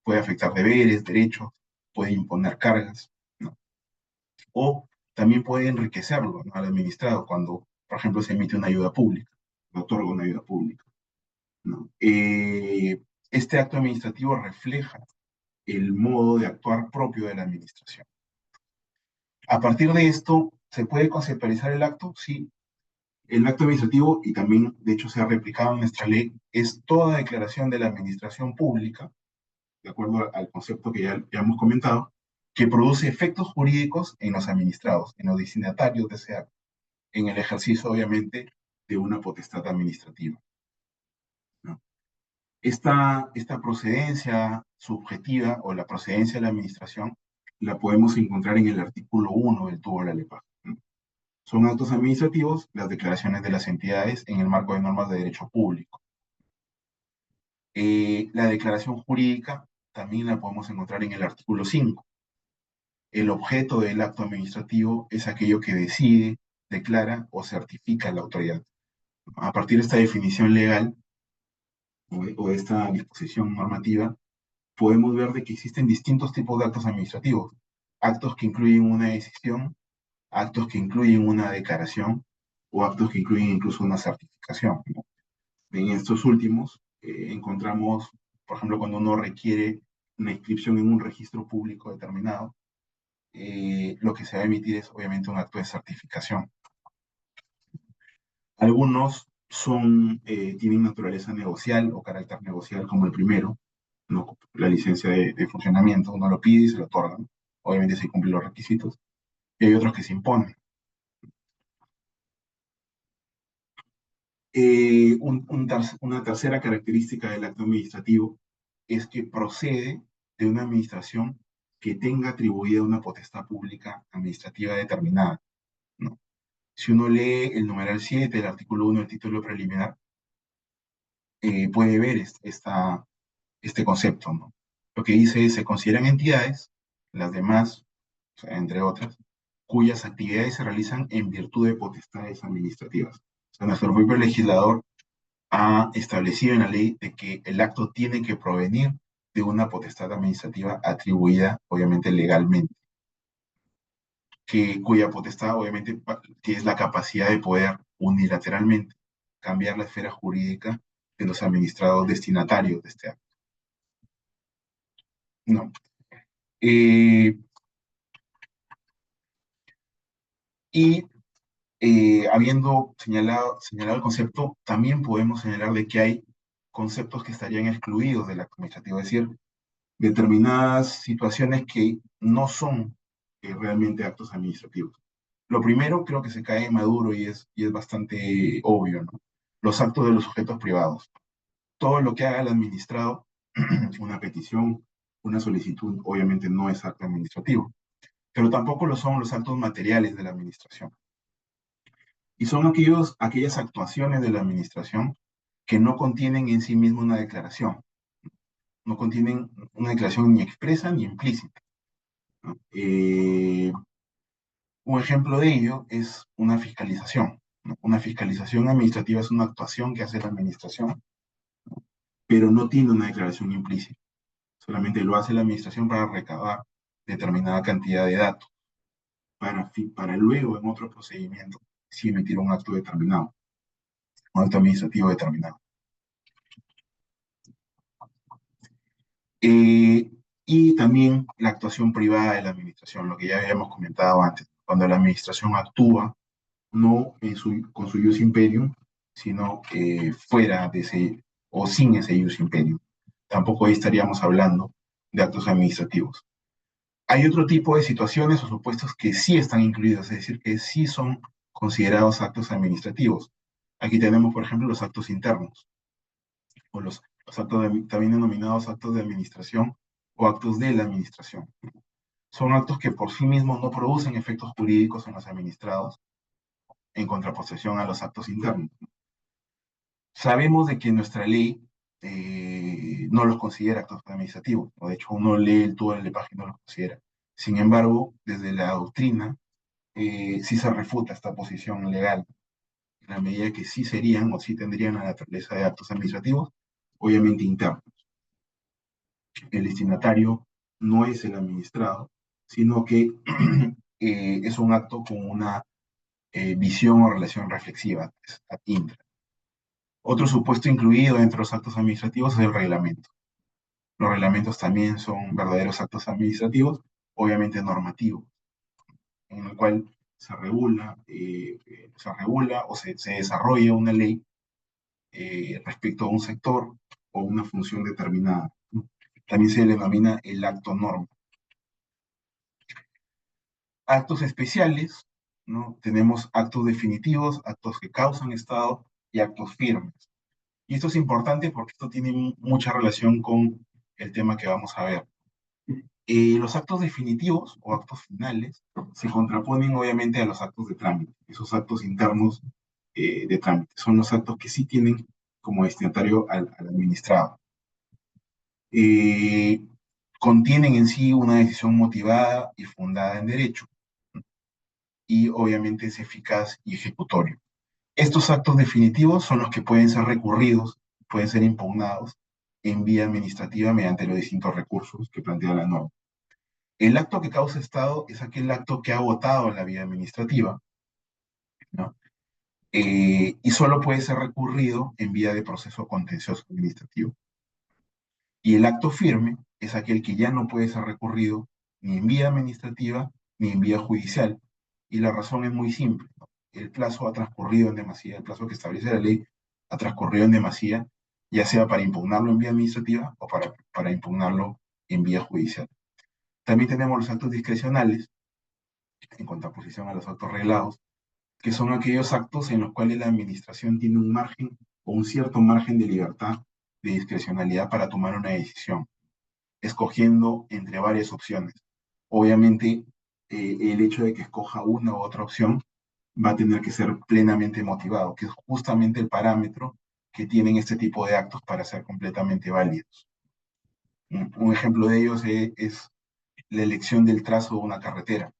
Puede afectar deberes, derechos, puede imponer cargas, ¿no? O también puede enriquecerlo, ¿no?, al administrado cuando, por ejemplo, se emite una ayuda pública, se otorga una ayuda pública, ¿no? Este acto administrativo refleja el modo de actuar propio de la administración. A partir de esto, ¿se puede conceptualizar el acto? Sí. El acto administrativo, y también de hecho se ha replicado en nuestra ley, es toda declaración de la administración pública, de acuerdo al concepto que ya hemos comentado, que produce efectos jurídicos en los administrados, en los destinatarios de ese acto, en el ejercicio, obviamente, de una potestad administrativa, ¿no? Esta procedencia subjetiva o la procedencia de la administración la podemos encontrar en el artículo 1 del tubo de la LEPAJ, ¿no? Son actos administrativos las declaraciones de las entidades en el marco de normas de derecho público. La declaración jurídica también la podemos encontrar en el artículo 5. El objeto del acto administrativo es aquello que decide, declara o certifica la autoridad. A partir de esta definición legal o de esta disposición normativa, podemos ver de que existen distintos tipos de actos administrativos. Actos que incluyen una decisión, actos que incluyen una declaración o actos que incluyen incluso una certificación, ¿no? En estos últimos encontramos, por ejemplo, cuando uno requiere una inscripción en un registro público determinado, lo que se va a emitir es obviamente un acto de certificación. Algunos tienen naturaleza negocial o carácter negocial, como el primero, ¿no? La licencia de funcionamiento, uno lo pide y se lo otorgan, obviamente se cumplen los requisitos, y hay otros que se imponen. Una tercera característica del acto administrativo es que procede de una administración que tenga atribuida una potestad pública administrativa determinada, ¿no? Si uno lee el numeral 7 del artículo 1 del título preliminar, puede ver este concepto, ¿no? Lo que dice es, se consideran entidades, las demás, o sea, entre otras, cuyas actividades se realizan en virtud de potestades administrativas. O sea, nuestro propio legislador ha establecido en la ley de que el acto tiene que provenir de una potestad administrativa atribuida, obviamente, legalmente, cuya potestad, obviamente, tiene la capacidad de poder unilateralmente cambiar la esfera jurídica de los administrados destinatarios de este acto, ¿no? Eh, y habiendo señalado el concepto, también podemos señalar de que hay conceptos que estarían excluidos del acto administrativo, es decir, determinadas situaciones que no son realmente actos administrativos. Lo primero creo que se cae maduro y es bastante obvio, ¿no? Los actos de los sujetos privados. Todo lo que haga el administrado, una petición, una solicitud, obviamente no es acto administrativo, pero tampoco lo son los actos materiales de la administración. Y son aquellas actuaciones de la administración que no contienen en sí mismo una declaración, no contienen una declaración ni expresa ni implícita, ¿no? Un ejemplo de ello es una fiscalización, ¿no? Una fiscalización administrativa es una actuación que hace la administración, pero no tiene una declaración implícita. Solamente lo hace la administración para recabar determinada cantidad de datos, para luego en otro procedimiento sí emitir un acto determinado, un acto administrativo determinado. Eh, y también la actuación privada de la administración, lo que ya habíamos comentado antes, cuando la administración actúa no con su ius imperium, sino fuera de ese o sin ese ius imperium. Tampoco ahí estaríamos hablando de actos administrativos. Hay otro tipo de situaciones o supuestos que sí están incluidos, es decir, que sí son considerados actos administrativos. Aquí tenemos, por ejemplo, los actos internos, o los actos también denominados actos de administración o actos de la administración. Son actos que por sí mismos no producen efectos jurídicos en los administrados, en contraposición a los actos internos. Sabemos de que nuestra ley no los considera actos administrativos, o de hecho uno lee todo el lepaje y no los considera. Sin embargo, desde la doctrina sí se refuta esta posición legal, en la medida que sí serían o sí tendrían la naturaleza de actos administrativos, obviamente internos. El destinatario no es el administrado, sino que es un acto con una visión o relación reflexiva, es ad intra. Otro supuesto incluido entre los actos administrativos es el reglamento. Los reglamentos también son verdaderos actos administrativos, obviamente normativos, en el cual se regula o se desarrolla una ley respecto a un sector o una función determinada. También se le denomina el acto norma. Actos especiales, ¿no? Tenemos actos definitivos, actos que causan estado y actos firmes. Y esto es importante porque esto tiene mucha relación con el tema que vamos a ver. Los actos definitivos o actos finales se contraponen obviamente a los actos de trámite, esos actos internos de trámite. Son los actos que sí tienen como destinatario al administrado. Eh, Contienen en sí una decisión motivada y fundada en derecho y obviamente es eficaz y ejecutorio. Estos actos definitivos son los que pueden ser recurridos, pueden ser impugnados en vía administrativa mediante los distintos recursos que plantea la norma. El acto que causa estado es aquel acto que ha votado en la vía administrativa, ¿no? Y solo puede ser recurrido en vía de proceso contencioso administrativo. Y el acto firme es aquel que ya no puede ser recurrido ni en vía administrativa ni en vía judicial. Y la razón es muy simple, ¿no? El plazo ha transcurrido en demasía, el plazo que establece la ley ha transcurrido en demasía, ya sea para impugnarlo en vía administrativa o para impugnarlo en vía judicial. También tenemos los actos discrecionales, en contraposición a los actos reglados, que son aquellos actos en los cuales la administración tiene un margen o un cierto margen de libertad, de discrecionalidad para tomar una decisión, escogiendo entre varias opciones. Obviamente, el hecho de que escoja una u otra opción va a tener que ser plenamente motivado, que es justamente el parámetro que tienen este tipo de actos para ser completamente válidos. Un ejemplo de ellos es la elección del trazo de una carretera.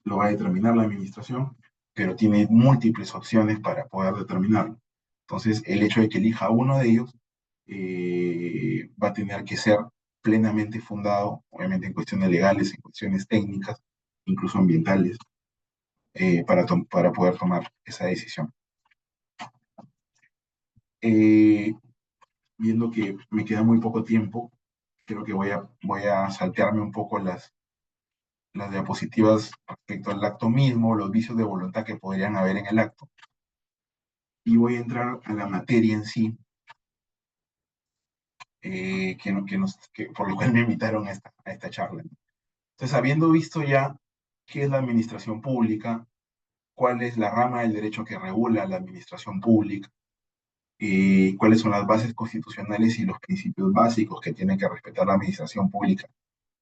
Lo va a determinar la administración, pero tiene múltiples opciones para poder determinarlo. Entonces, el hecho de que elija uno de ellos va a tener que ser plenamente fundado, obviamente en cuestiones legales, en cuestiones técnicas, incluso ambientales, para poder tomar esa decisión. Eh, Viendo que me queda muy poco tiempo, creo que voy a saltearme un poco las diapositivas respecto al acto mismo, los vicios de voluntad que podrían haber en el acto. Y voy a entrar a la materia en sí, por lo cual me invitaron a esta charla. Entonces, habiendo visto ya qué es la administración pública, cuál es la rama del derecho que regula la administración pública, cuáles son las bases constitucionales y los principios básicos que tiene que respetar la administración pública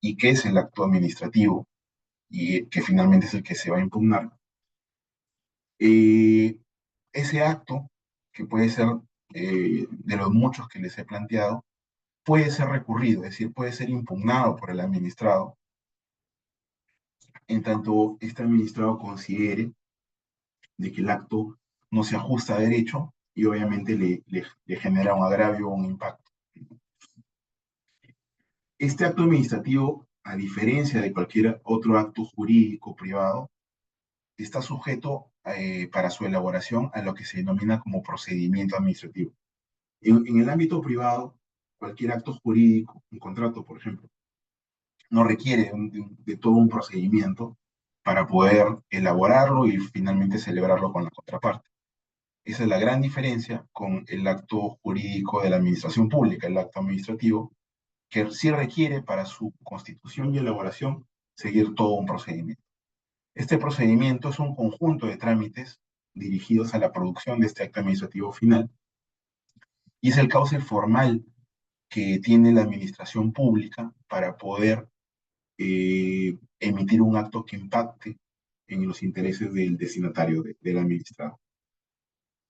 y qué es el acto administrativo y que finalmente es el que se va a impugnar. Eh, Ese acto, que puede ser de los muchos que les he planteado, puede ser recurrido, es decir, puede ser impugnado por el administrado, en tanto este administrado considere de que el acto no se ajusta a derecho y obviamente le genera un agravio o un impacto. Este acto administrativo, a diferencia de cualquier otro acto jurídico privado, está sujeto para su elaboración a lo que se denomina como procedimiento administrativo. En el ámbito privado, cualquier acto jurídico, un contrato, por ejemplo, no requiere de todo un procedimiento para poder elaborarlo y finalmente celebrarlo con la contraparte. Esa es la gran diferencia con el acto jurídico de la administración pública, el acto administrativo, que sí requiere para su constitución y elaboración seguir todo un procedimiento. Este procedimiento es un conjunto de trámites dirigidos a la producción de este acto administrativo final y es el cauce formal que tiene la administración pública para poder emitir un acto que impacte en los intereses del destinatario, del administrado.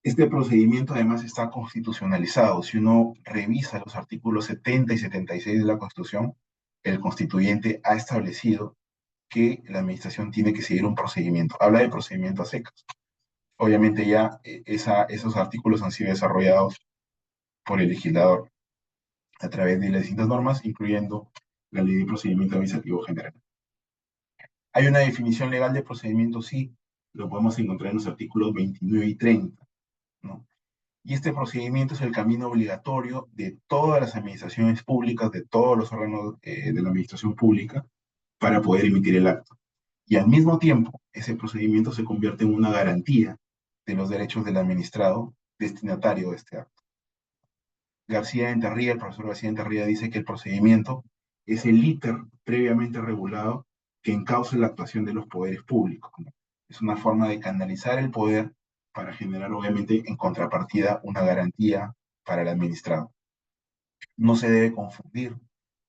Este procedimiento además está constitucionalizado. Si uno revisa los artículos 70 y 76 de la Constitución, el constituyente ha establecido que la administración tiene que seguir un procedimiento. Habla de procedimiento a secas. Obviamente ya esos artículos han sido desarrollados por el legislador a través de las distintas normas, incluyendo la Ley de Procedimiento Administrativo General. Hay una definición legal de procedimiento, sí, lo podemos encontrar en los artículos 29 y 30, ¿no? Y este procedimiento es el camino obligatorio de todas las administraciones públicas, de todos los órganos de la administración pública, para poder emitir el acto. Y al mismo tiempo, ese procedimiento se convierte en una garantía de los derechos del administrado destinatario de este acto. García Enterría, el profesor García Enterría dice que el procedimiento es el íter previamente regulado que encauce la actuación de los poderes públicos, ¿no? Es una forma de canalizar el poder para generar, obviamente, en contrapartida, una garantía para el administrado. No se debe confundir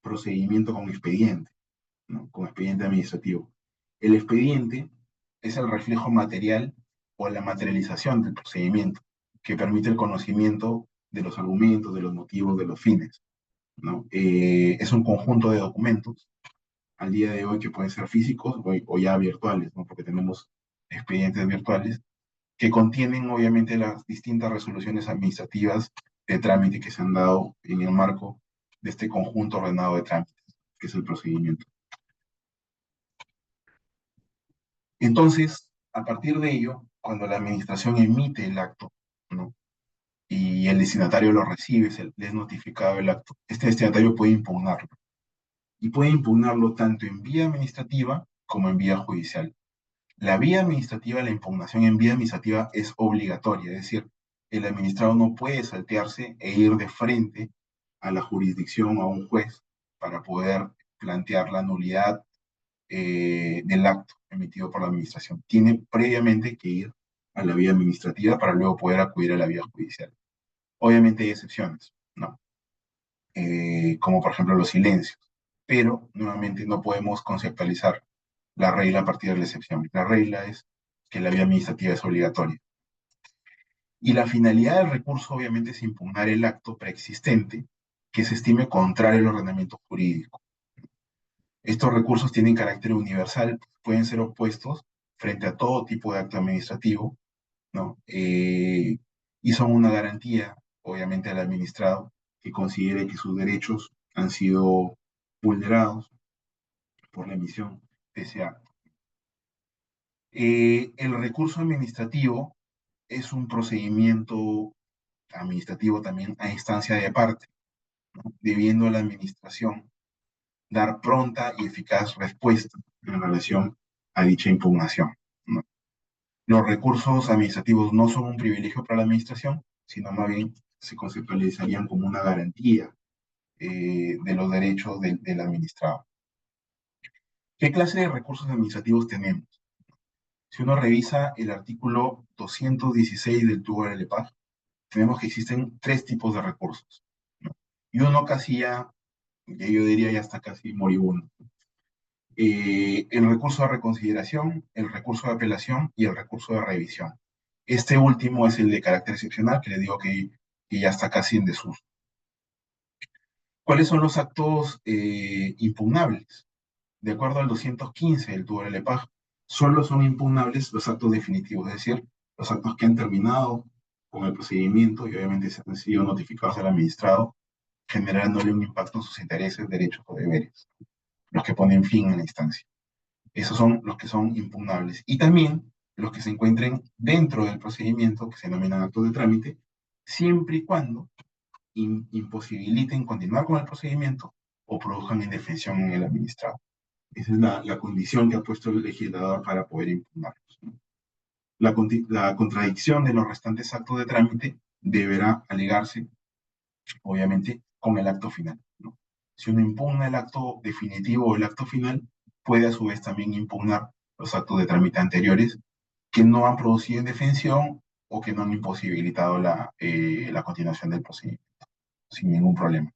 procedimiento con expediente, ¿no? Con expediente administrativo. El expediente es el reflejo material o la materialización del procedimiento que permite el conocimiento de los argumentos, de los motivos, de los fines, ¿no? Es un conjunto de documentos al día de hoy que pueden ser físicos o ya virtuales, ¿no? Porque tenemos expedientes virtuales que contienen obviamente las distintas resoluciones administrativas de trámite que se han dado en el marco de este conjunto ordenado de trámites, que es el procedimiento. Entonces, a partir de ello, cuando la administración emite el acto, ¿no? Y el destinatario lo recibe, le es notificado el acto, este destinatario puede impugnarlo. Y puede impugnarlo tanto en vía administrativa como en vía judicial. La vía administrativa, la impugnación en vía administrativa es obligatoria, es decir, el administrado no puede saltearse e ir de frente a la jurisdicción o a un juez para poder plantear la nulidad del acto emitido por la administración. Tiene previamente que ir a la vía administrativa para luego poder acudir a la vía judicial. Obviamente hay excepciones, ¿no? Como por ejemplo los silencios, pero nuevamente no podemos conceptualizar la regla a partir de la excepción. La regla es que la vía administrativa es obligatoria. Y la finalidad del recurso obviamente es impugnar el acto preexistente que se estime contrario al ordenamiento jurídico. Estos recursos tienen carácter universal, pueden ser opuestos frente a todo tipo de acto administrativo, ¿no? Y son una garantía, obviamente, al administrado que considere que sus derechos han sido vulnerados por la emisión de ese acto. El recurso administrativo es un procedimiento administrativo también a instancia de parte, ¿no? Debiendo a la administración dar pronta y eficaz respuesta en relación a dicha impugnación, ¿no? Los recursos administrativos no son un privilegio para la administración, sino más bien se conceptualizarían como una garantía de los derechos del administrado. ¿Qué clase de recursos administrativos tenemos? Si uno revisa el artículo 216 del TUA del EPAG, tenemos que existen tres tipos de recursos, ¿no? Y uno casi ya yo diría ya está casi moribundo. El recurso de reconsideración, el recurso de apelación y el recurso de revisión. Este último es el de carácter excepcional, que le digo que ya está casi en desuso. ¿Cuáles son los actos impugnables? De acuerdo al 215 del TUA del EPAG, solo son impugnables los actos definitivos, es decir, los actos que han terminado con el procedimiento y obviamente se han sido notificados al administrado, generándole un impacto en sus intereses, derechos o deberes, los que ponen fin a la instancia. Esos son los que son impugnables. Y también los que se encuentren dentro del procedimiento, que se denominan actos de trámite, siempre y cuando imposibiliten continuar con el procedimiento o produzcan indefensión en el administrado. Esa es la condición que ha puesto el legislador para poder impugnarlos, ¿no? La contradicción de los restantes actos de trámite deberá alegarse, obviamente, con el acto final, ¿no? Si uno impugna el acto definitivo o el acto final, puede a su vez también impugnar los actos de trámite anteriores que no han producido indefensión o que no han imposibilitado la continuación del procedimiento, sin ningún problema.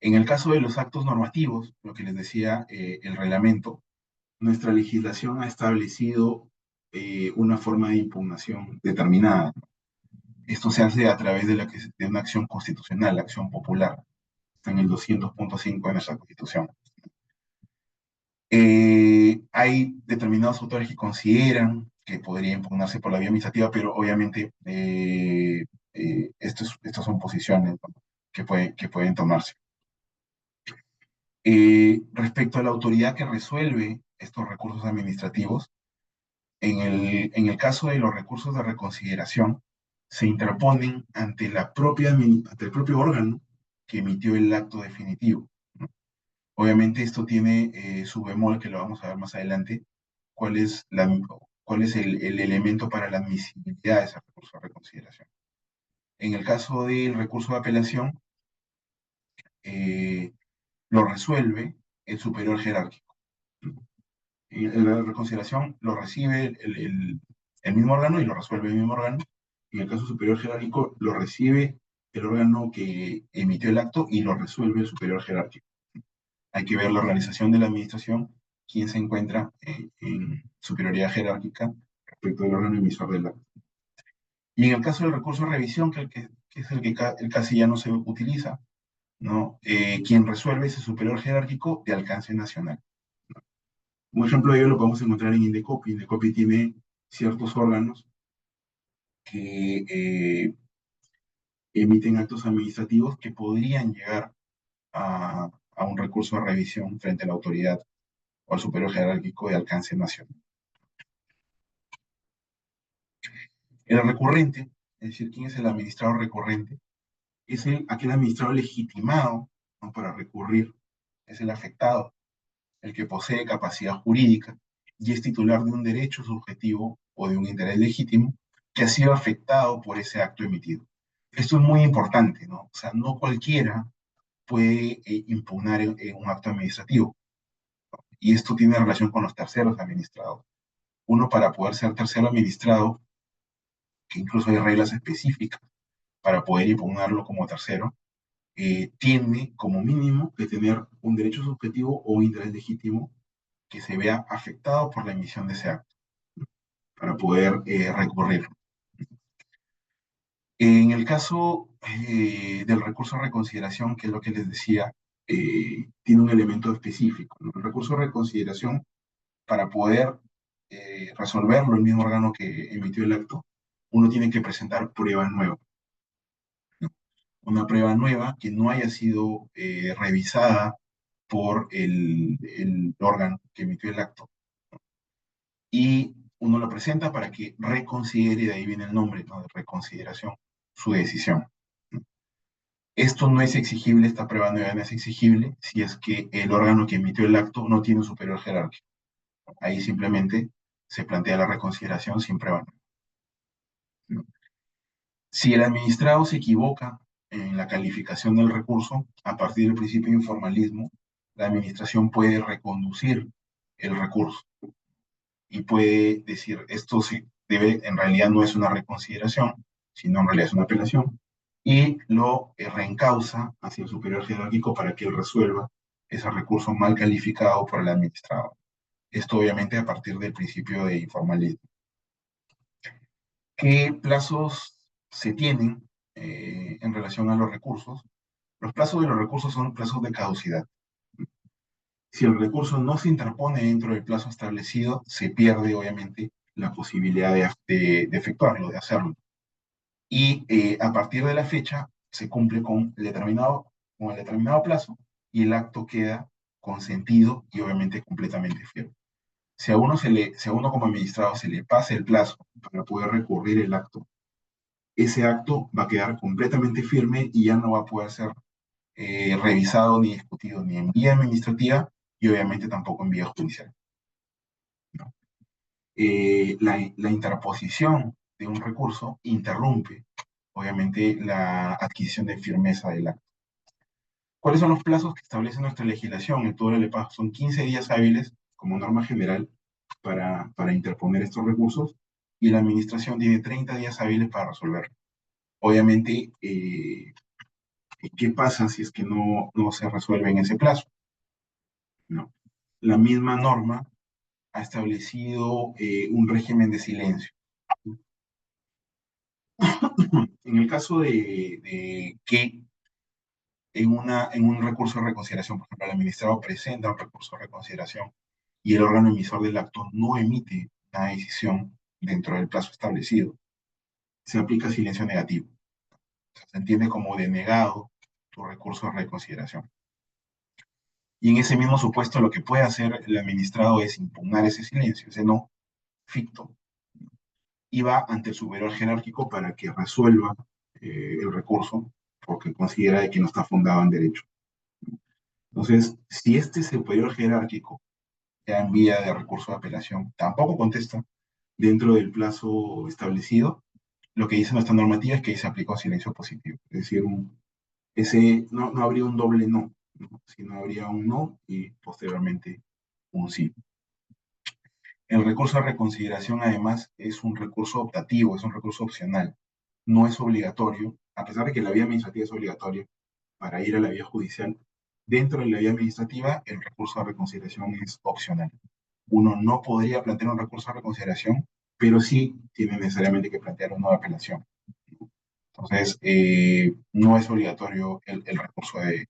En el caso de los actos normativos, lo que les decía el reglamento, nuestra legislación ha establecido una forma de impugnación determinada. Esto se hace a través de una acción constitucional, la acción popular. Está en el 200.5 de nuestra Constitución. Hay determinados autores que consideran que podría impugnarse por la vía administrativa, pero obviamente estas son posiciones, ¿no?, que pueden tomarse. Respecto a la autoridad que resuelve estos recursos administrativos, en el caso de los recursos de reconsideración, se interponen ante el propio órgano que emitió el acto definitivo, ¿no? Obviamente esto tiene su bemol, que lo vamos a ver más adelante, cuál es, cuál es el elemento para la admisibilidad de ese recurso de reconsideración. En el caso del recurso de apelación, eh, lo resuelve el superior jerárquico, ¿no? Y la reconsideración lo recibe el mismo órgano y lo resuelve el mismo órgano. En el caso superior jerárquico lo recibe el órgano que emitió el acto y lo resuelve el superior jerárquico. Hay que ver la organización de la administración, quién se encuentra en superioridad jerárquica respecto al órgano emisor del acto. Y en el caso del recurso de revisión, que es el casi ya no se utiliza, ¿no? Quien resuelve es el superior jerárquico de alcance nacional. Un ejemplo de ello lo podemos encontrar en Indecopi. Indecopi tiene ciertos órganos que emiten actos administrativos que podrían llegar a un recurso de revisión frente a la autoridad o al superior jerárquico de alcance nacional. El recurrente, es decir, ¿quién es el administrador recurrente? Es aquel administrador legitimado, ¿no?, para recurrir, es el afectado, el que posee capacidad jurídica y es titular de un derecho subjetivo o de un interés legítimo que ha sido afectado por ese acto emitido. Esto es muy importante, ¿no? O sea, no cualquiera puede impugnar un acto administrativo. Y esto tiene relación con los terceros administrados. Uno, para poder ser tercero administrado, que incluso hay reglas específicas para poder impugnarlo como tercero, tiene como mínimo que tener un derecho subjetivo o un interés legítimo que se vea afectado por la emisión de ese acto para poder recurrir. En el caso del recurso de reconsideración, que es lo que les decía, tiene un elemento específico, ¿no? El recurso de reconsideración, para poder resolverlo el mismo órgano que emitió el acto, uno tiene que presentar prueba nueva, ¿no? Una prueba nueva que no haya sido revisada por el órgano que emitió el acto, y uno lo presenta para que reconsidere, y de ahí viene el nombre, ¿no?, de reconsideración, su decisión. Esto no es exigible, esta prueba nueva no es exigible si es que el órgano que emitió el acto no tiene un superior jerárquico. Ahí simplemente se plantea la reconsideración sin prueba nueva. Si el administrado se equivoca en la calificación del recurso, a partir del principio de informalismo, la administración puede reconducir el recurso y puede decir, esto sí debe, en realidad no es una reconsideración, sino en realidad es una apelación, y lo reencausa hacia el superior jerárquico para que él resuelva ese recurso mal calificado por el administrador. Esto obviamente a partir del principio de informalidad. ¿Qué plazos se tienen en relación a los recursos? Los plazos de los recursos son plazos de caducidad. Si el recurso no se interpone dentro del plazo establecido, se pierde obviamente la posibilidad de efectuarlo, de hacerlo. Y a partir de la fecha se cumple con el determinado plazo y el acto queda consentido y obviamente completamente firme. Si a uno como administrado se le pasa el plazo para poder recurrir el acto, ese acto va a quedar completamente firme y ya no va a poder ser revisado ni discutido ni en vía administrativa y obviamente tampoco en vía judicial, ¿no? La interposición de un recurso interrumpe, obviamente, la adquisición de firmeza del acto. ¿Cuáles son los plazos que establece nuestra legislación? El todo el EPAJ son 15 días hábiles como norma general para interponer estos recursos y la administración tiene 30 días hábiles para resolverlo. Obviamente, ¿qué pasa si es que no se resuelve en ese plazo? ¿No? La misma norma ha establecido un régimen de silencio. En el caso de que en un recurso de reconsideración, por ejemplo, el administrado presenta un recurso de reconsideración y el órgano emisor del acto no emite una decisión dentro del plazo establecido, se aplica silencio negativo. O sea, se entiende como denegado tu recurso de reconsideración. Y en ese mismo supuesto, lo que puede hacer el administrado es impugnar ese silencio, ese no ficto, y va ante el superior jerárquico para que resuelva el recurso porque considera de que no está fundado en derecho. Entonces, si este superior jerárquico ya en vía de recurso de apelación tampoco contesta dentro del plazo establecido, lo que dice nuestra normativa es que se aplica un silencio positivo. Es decir, no habría un doble no, ¿no? Sino habría un no y posteriormente un sí. El recurso de reconsideración, además, es un recurso optativo, es un recurso opcional. No es obligatorio, a pesar de que la vía administrativa es obligatoria para ir a la vía judicial. Dentro de la vía administrativa, el recurso de reconsideración es opcional. Uno no podría plantear un recurso de reconsideración, pero sí tiene necesariamente que plantear una apelación. Entonces, no es obligatorio el recurso de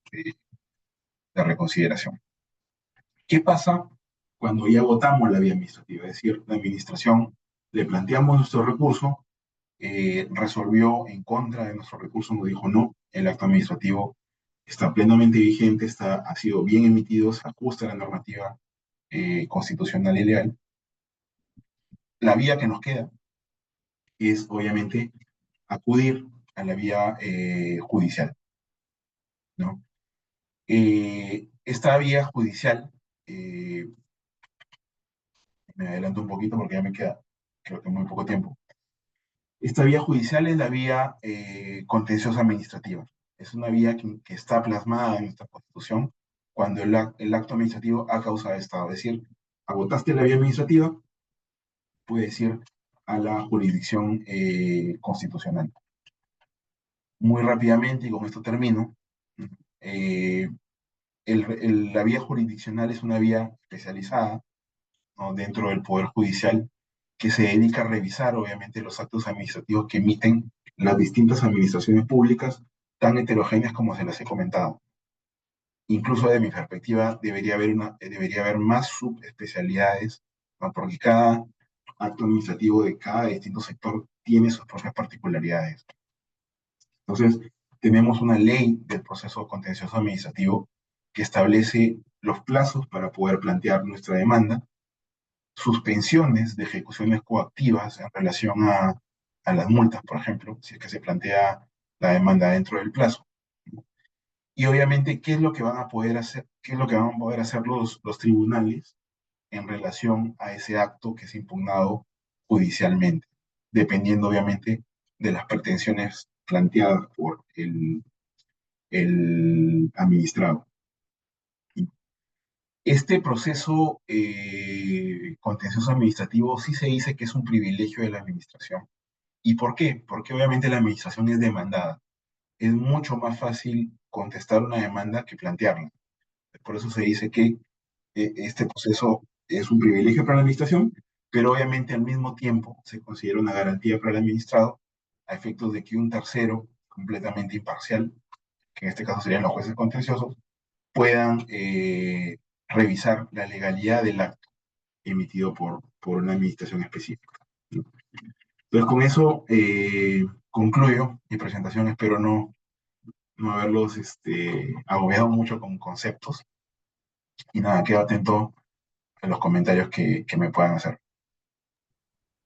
reconsideración. ¿Qué pasa cuando ya votamos la vía administrativa? Es decir, la administración le planteamos nuestro recurso, resolvió en contra de nuestro recurso, nos dijo no, el acto administrativo está plenamente vigente, ha sido bien emitido, se ajusta a la normativa constitucional y legal. La vía que nos queda es, obviamente, acudir a la vía judicial, ¿no? Esta vía judicial, eh, me adelanto un poquito porque ya me queda, creo que muy poco tiempo. Esta vía judicial es la vía contenciosa administrativa. Es una vía que está plasmada en nuestra Constitución cuando el acto administrativo ha causado estado. Es decir, agotaste la vía administrativa, puedes ir a la jurisdicción constitucional. Muy rápidamente, y con esto termino, eh, la vía jurisdiccional es una vía especializada, ¿no? Dentro del Poder Judicial que se dedica a revisar, obviamente, los actos administrativos que emiten las distintas administraciones públicas, tan heterogéneas como se las he comentado. Incluso de mi perspectiva, debería haber más subespecialidades, ¿no? Porque cada acto administrativo de cada distinto sector tiene sus propias particularidades. Entonces, tenemos una ley del proceso contencioso administrativo que establece los plazos para poder plantear nuestra demanda, suspensiones de ejecuciones coactivas en relación a las multas, por ejemplo, si es que se plantea la demanda dentro del plazo. Y obviamente, ¿qué es lo que van a poder hacer? ¿Qué es lo que van a poder hacer los tribunales en relación a ese acto que es impugnado judicialmente? Dependiendo, obviamente, de las pretensiones planteadas por el administrado. Este proceso contencioso administrativo sí se dice que es un privilegio de la administración. ¿Y por qué? Porque obviamente la administración es demandada. Es mucho más fácil contestar una demanda que plantearla. Por eso se dice que este proceso es un privilegio para la administración, pero obviamente al mismo tiempo se considera una garantía para el administrado a efectos de que un tercero completamente imparcial, que en este caso serían los jueces contenciosos, puedan revisar la legalidad del acto emitido por una administración específica. Entonces, con eso concluyo mi presentación. Espero no haberlos agobiado mucho con conceptos. Y nada, quedo atento a los comentarios que me puedan hacer.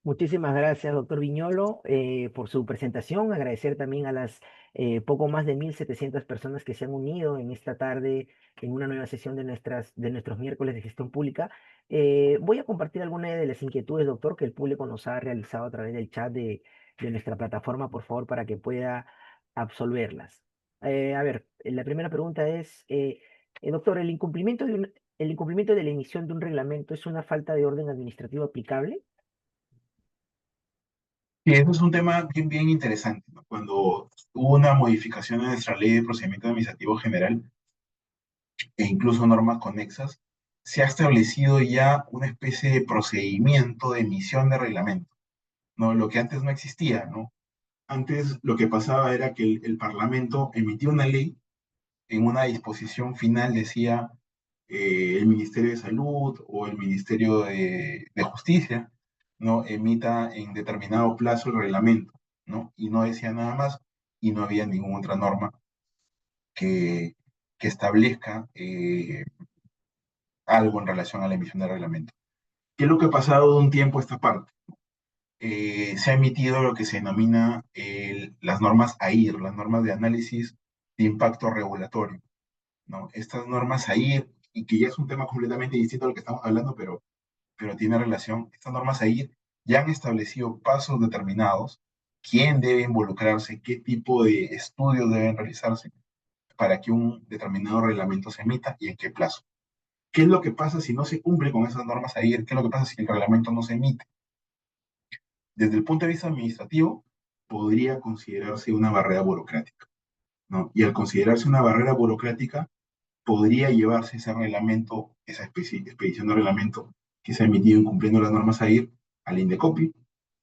Muchísimas gracias, doctor Viñolo, por su presentación. Agradecer también a las poco más de 1.700 personas que se han unido en esta tarde en una nueva sesión de nuestros miércoles de gestión pública. Voy a compartir algunas de las inquietudes, doctor, que el público nos ha realizado a través del chat de nuestra plataforma, por favor, para que pueda absolverlas. A ver, la primera pregunta es, doctor, ¿el incumplimiento de la emisión de un reglamento es una falta de orden administrativo aplicable? Y eso es un tema bien, bien interesante, ¿no? Cuando hubo una modificación en nuestra ley de procedimiento administrativo general e incluso normas conexas, se ha establecido ya una especie de procedimiento de emisión de reglamento, ¿no? Lo que antes no existía, ¿no? Antes lo que pasaba era que el Parlamento emitía una ley, en una disposición final decía el Ministerio de Salud o el Ministerio de Justicia, ¿no? Emita en determinado plazo el reglamento, ¿no? Y no decía nada más y no había ninguna otra norma que, que establezca algo en relación a la emisión del reglamento. ¿Qué es lo que ha pasado de un tiempo a esta parte? Se ha emitido lo que se denomina las normas AIR, las normas de análisis de impacto regulatorio, ¿no? Estas normas AIR, y que ya es un tema completamente distinto a lo que estamos hablando, pero tiene relación, estas normas AIR ya han establecido pasos determinados, quién debe involucrarse, qué tipo de estudios deben realizarse para que un determinado reglamento se emita y en qué plazo. ¿Qué es lo que pasa si no se cumple con esas normas AIR? ¿Qué es lo que pasa si el reglamento no se emite? Desde el punto de vista administrativo, podría considerarse una barrera burocrática, ¿no? Y al considerarse una barrera burocrática, podría llevarse ese reglamento, esa expedición de reglamento que se ha emitido incumpliendo las normas AIR al INDECOPI,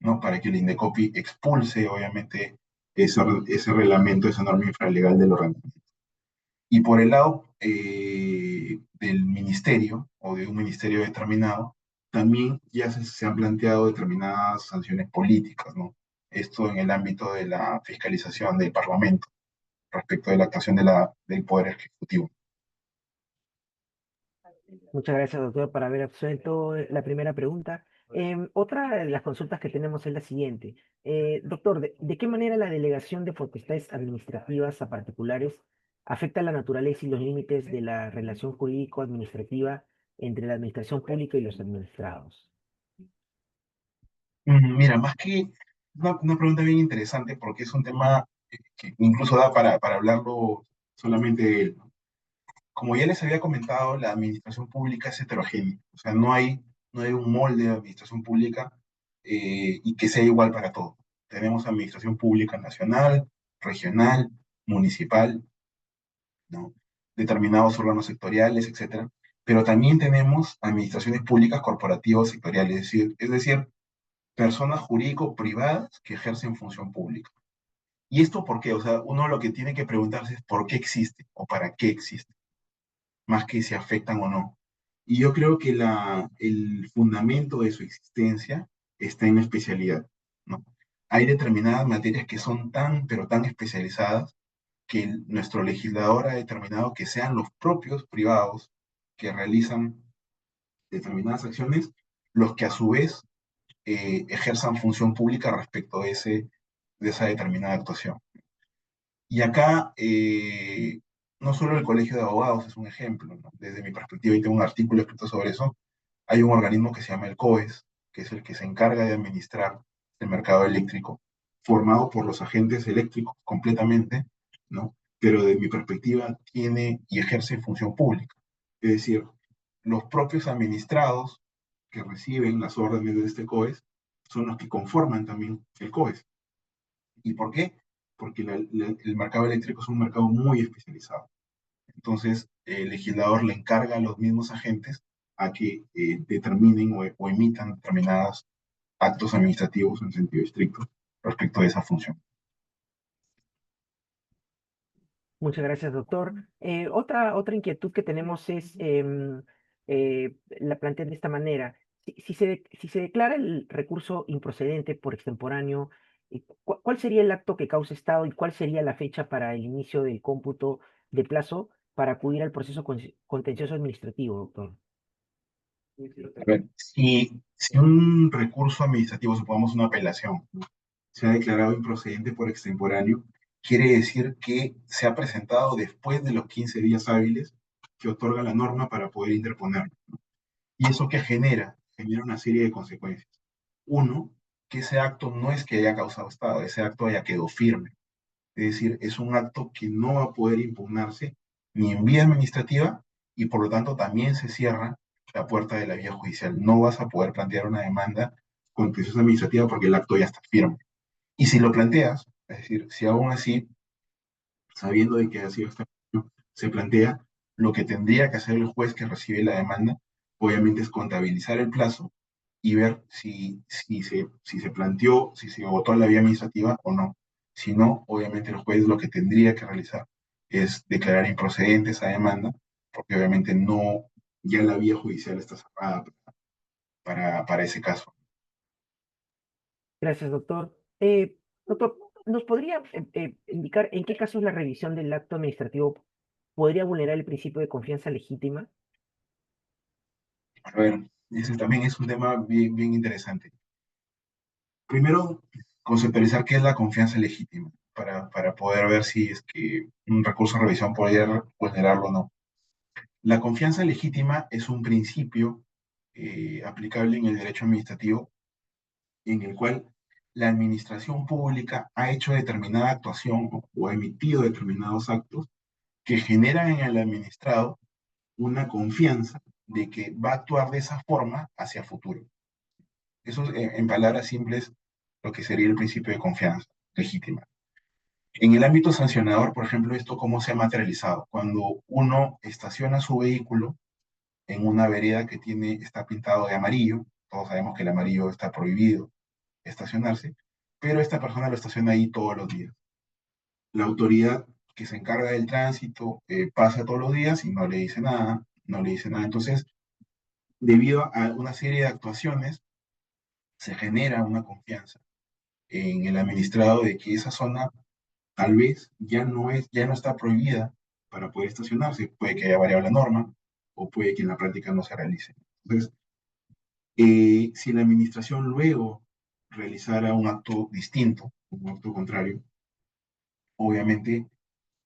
¿no? Para que el INDECOPI expulse, obviamente, ese reglamento, esa norma infralegal del organismo. Y por el lado del ministerio o de un ministerio determinado, también ya se han planteado determinadas sanciones políticas, ¿no? Esto en el ámbito de la fiscalización del Parlamento respecto de la actuación del Poder Ejecutivo. Muchas gracias, doctor, por haber absuelto la primera pregunta. Otra de las consultas que tenemos es la siguiente. Doctor, ¿de qué manera la delegación de potestades administrativas a particulares afecta la naturaleza y los límites de la relación jurídico-administrativa entre la administración pública y los administrados? Mira, más que una pregunta bien interesante porque es un tema que incluso da para hablarlo solamente de él, ¿no? Como ya les había comentado, la administración pública es heterogénea, o sea, no hay un molde de administración pública y que sea igual para todos. Tenemos administración pública nacional, regional, municipal, ¿no? Determinados órganos sectoriales, etcétera. Pero también tenemos administraciones públicas corporativas sectoriales, es decir, personas jurídico-privadas que ejercen función pública. ¿Y esto por qué? O sea, uno lo que tiene que preguntarse es por qué existe o para qué existe, más que si afectan o no. Y yo creo que el fundamento de su existencia está en la especialidad, ¿no? Hay determinadas materias que son tan, pero tan especializadas que nuestro legislador ha determinado que sean los propios privados que realizan determinadas acciones los que a su vez ejerzan función pública respecto de esa determinada actuación. Y acá, no solo el Colegio de Abogados es un ejemplo, ¿no? Desde mi perspectiva, y tengo un artículo escrito sobre eso, hay un organismo que se llama el COES, que es el que se encarga de administrar el mercado eléctrico, formado por los agentes eléctricos completamente, ¿no? Pero de mi perspectiva tiene y ejerce función pública. Es decir, los propios administrados que reciben las órdenes de este COES son los que conforman también el COES. ¿Y por qué? Porque el mercado eléctrico es un mercado muy especializado. Entonces, el legislador le encarga a los mismos agentes a que determinen o emitan determinados actos administrativos en sentido estricto respecto a esa función. Muchas gracias, doctor. Otra inquietud que tenemos es, la plantea de esta manera. Si se declara el recurso improcedente por extemporáneo, ¿cuál sería el acto que causa estado y cuál sería la fecha para el inicio del cómputo de plazo para acudir al proceso contencioso administrativo, doctor? A ver, si un recurso administrativo, supongamos una apelación, ¿no?, se ha declarado improcedente por extemporáneo, quiere decir que se ha presentado después de los 15 días hábiles que otorga la norma para poder interponerlo. ¿Y eso qué genera? Genera una serie de consecuencias. Uno, que ese acto no es que haya causado estado, ese acto ya quedó firme. Es decir, es un acto que no va a poder impugnarse ni en vía administrativa y por lo tanto también se cierra la puerta de la vía judicial. No vas a poder plantear una demanda contenciosa administrativa porque el acto ya está firme. Y si lo planteas, es decir, si aún así, sabiendo de que ha sido esta, se plantea, lo que tendría que hacer el juez que recibe la demanda, obviamente es contabilizar el plazo y ver si se planteó, si se votó la vía administrativa o no. Si no, obviamente el juez lo que tendría que realizar es declarar improcedente esa demanda, porque obviamente no, ya la vía judicial está cerrada para ese caso. Gracias, doctor. Doctor, ¿nos podría indicar en qué casos la revisión del acto administrativo podría vulnerar el principio de confianza legítima? A ver, ese también es un tema bien, bien interesante. Primero, conceptualizar qué es la confianza legítima para poder ver si es que un recurso de revisión podría vulnerarlo o no. La confianza legítima es un principio aplicable en el derecho administrativo en el cual la administración pública ha hecho determinada actuación o ha emitido determinados actos que generan en el administrado una confianza de que va a actuar de esa forma hacia futuro. Eso es, en palabras simples, lo que sería el principio de confianza legítima. En el ámbito sancionador, por ejemplo, esto cómo se ha materializado. Cuando uno estaciona su vehículo en una vereda que está pintado de amarillo, todos sabemos que el amarillo está prohibido estacionarse, pero esta persona lo estaciona ahí todos los días. La autoridad que se encarga del tránsito pasa todos los días y no le dice nada, no le dice nada. Entonces, debido a una serie de actuaciones, se genera una confianza en el administrado de que esa zona tal vez ya no está prohibida para poder estacionarse. Puede que haya variado la norma o puede que en la práctica no se realice. Entonces, si la administración luego realizara un acto distinto, un acto contrario, obviamente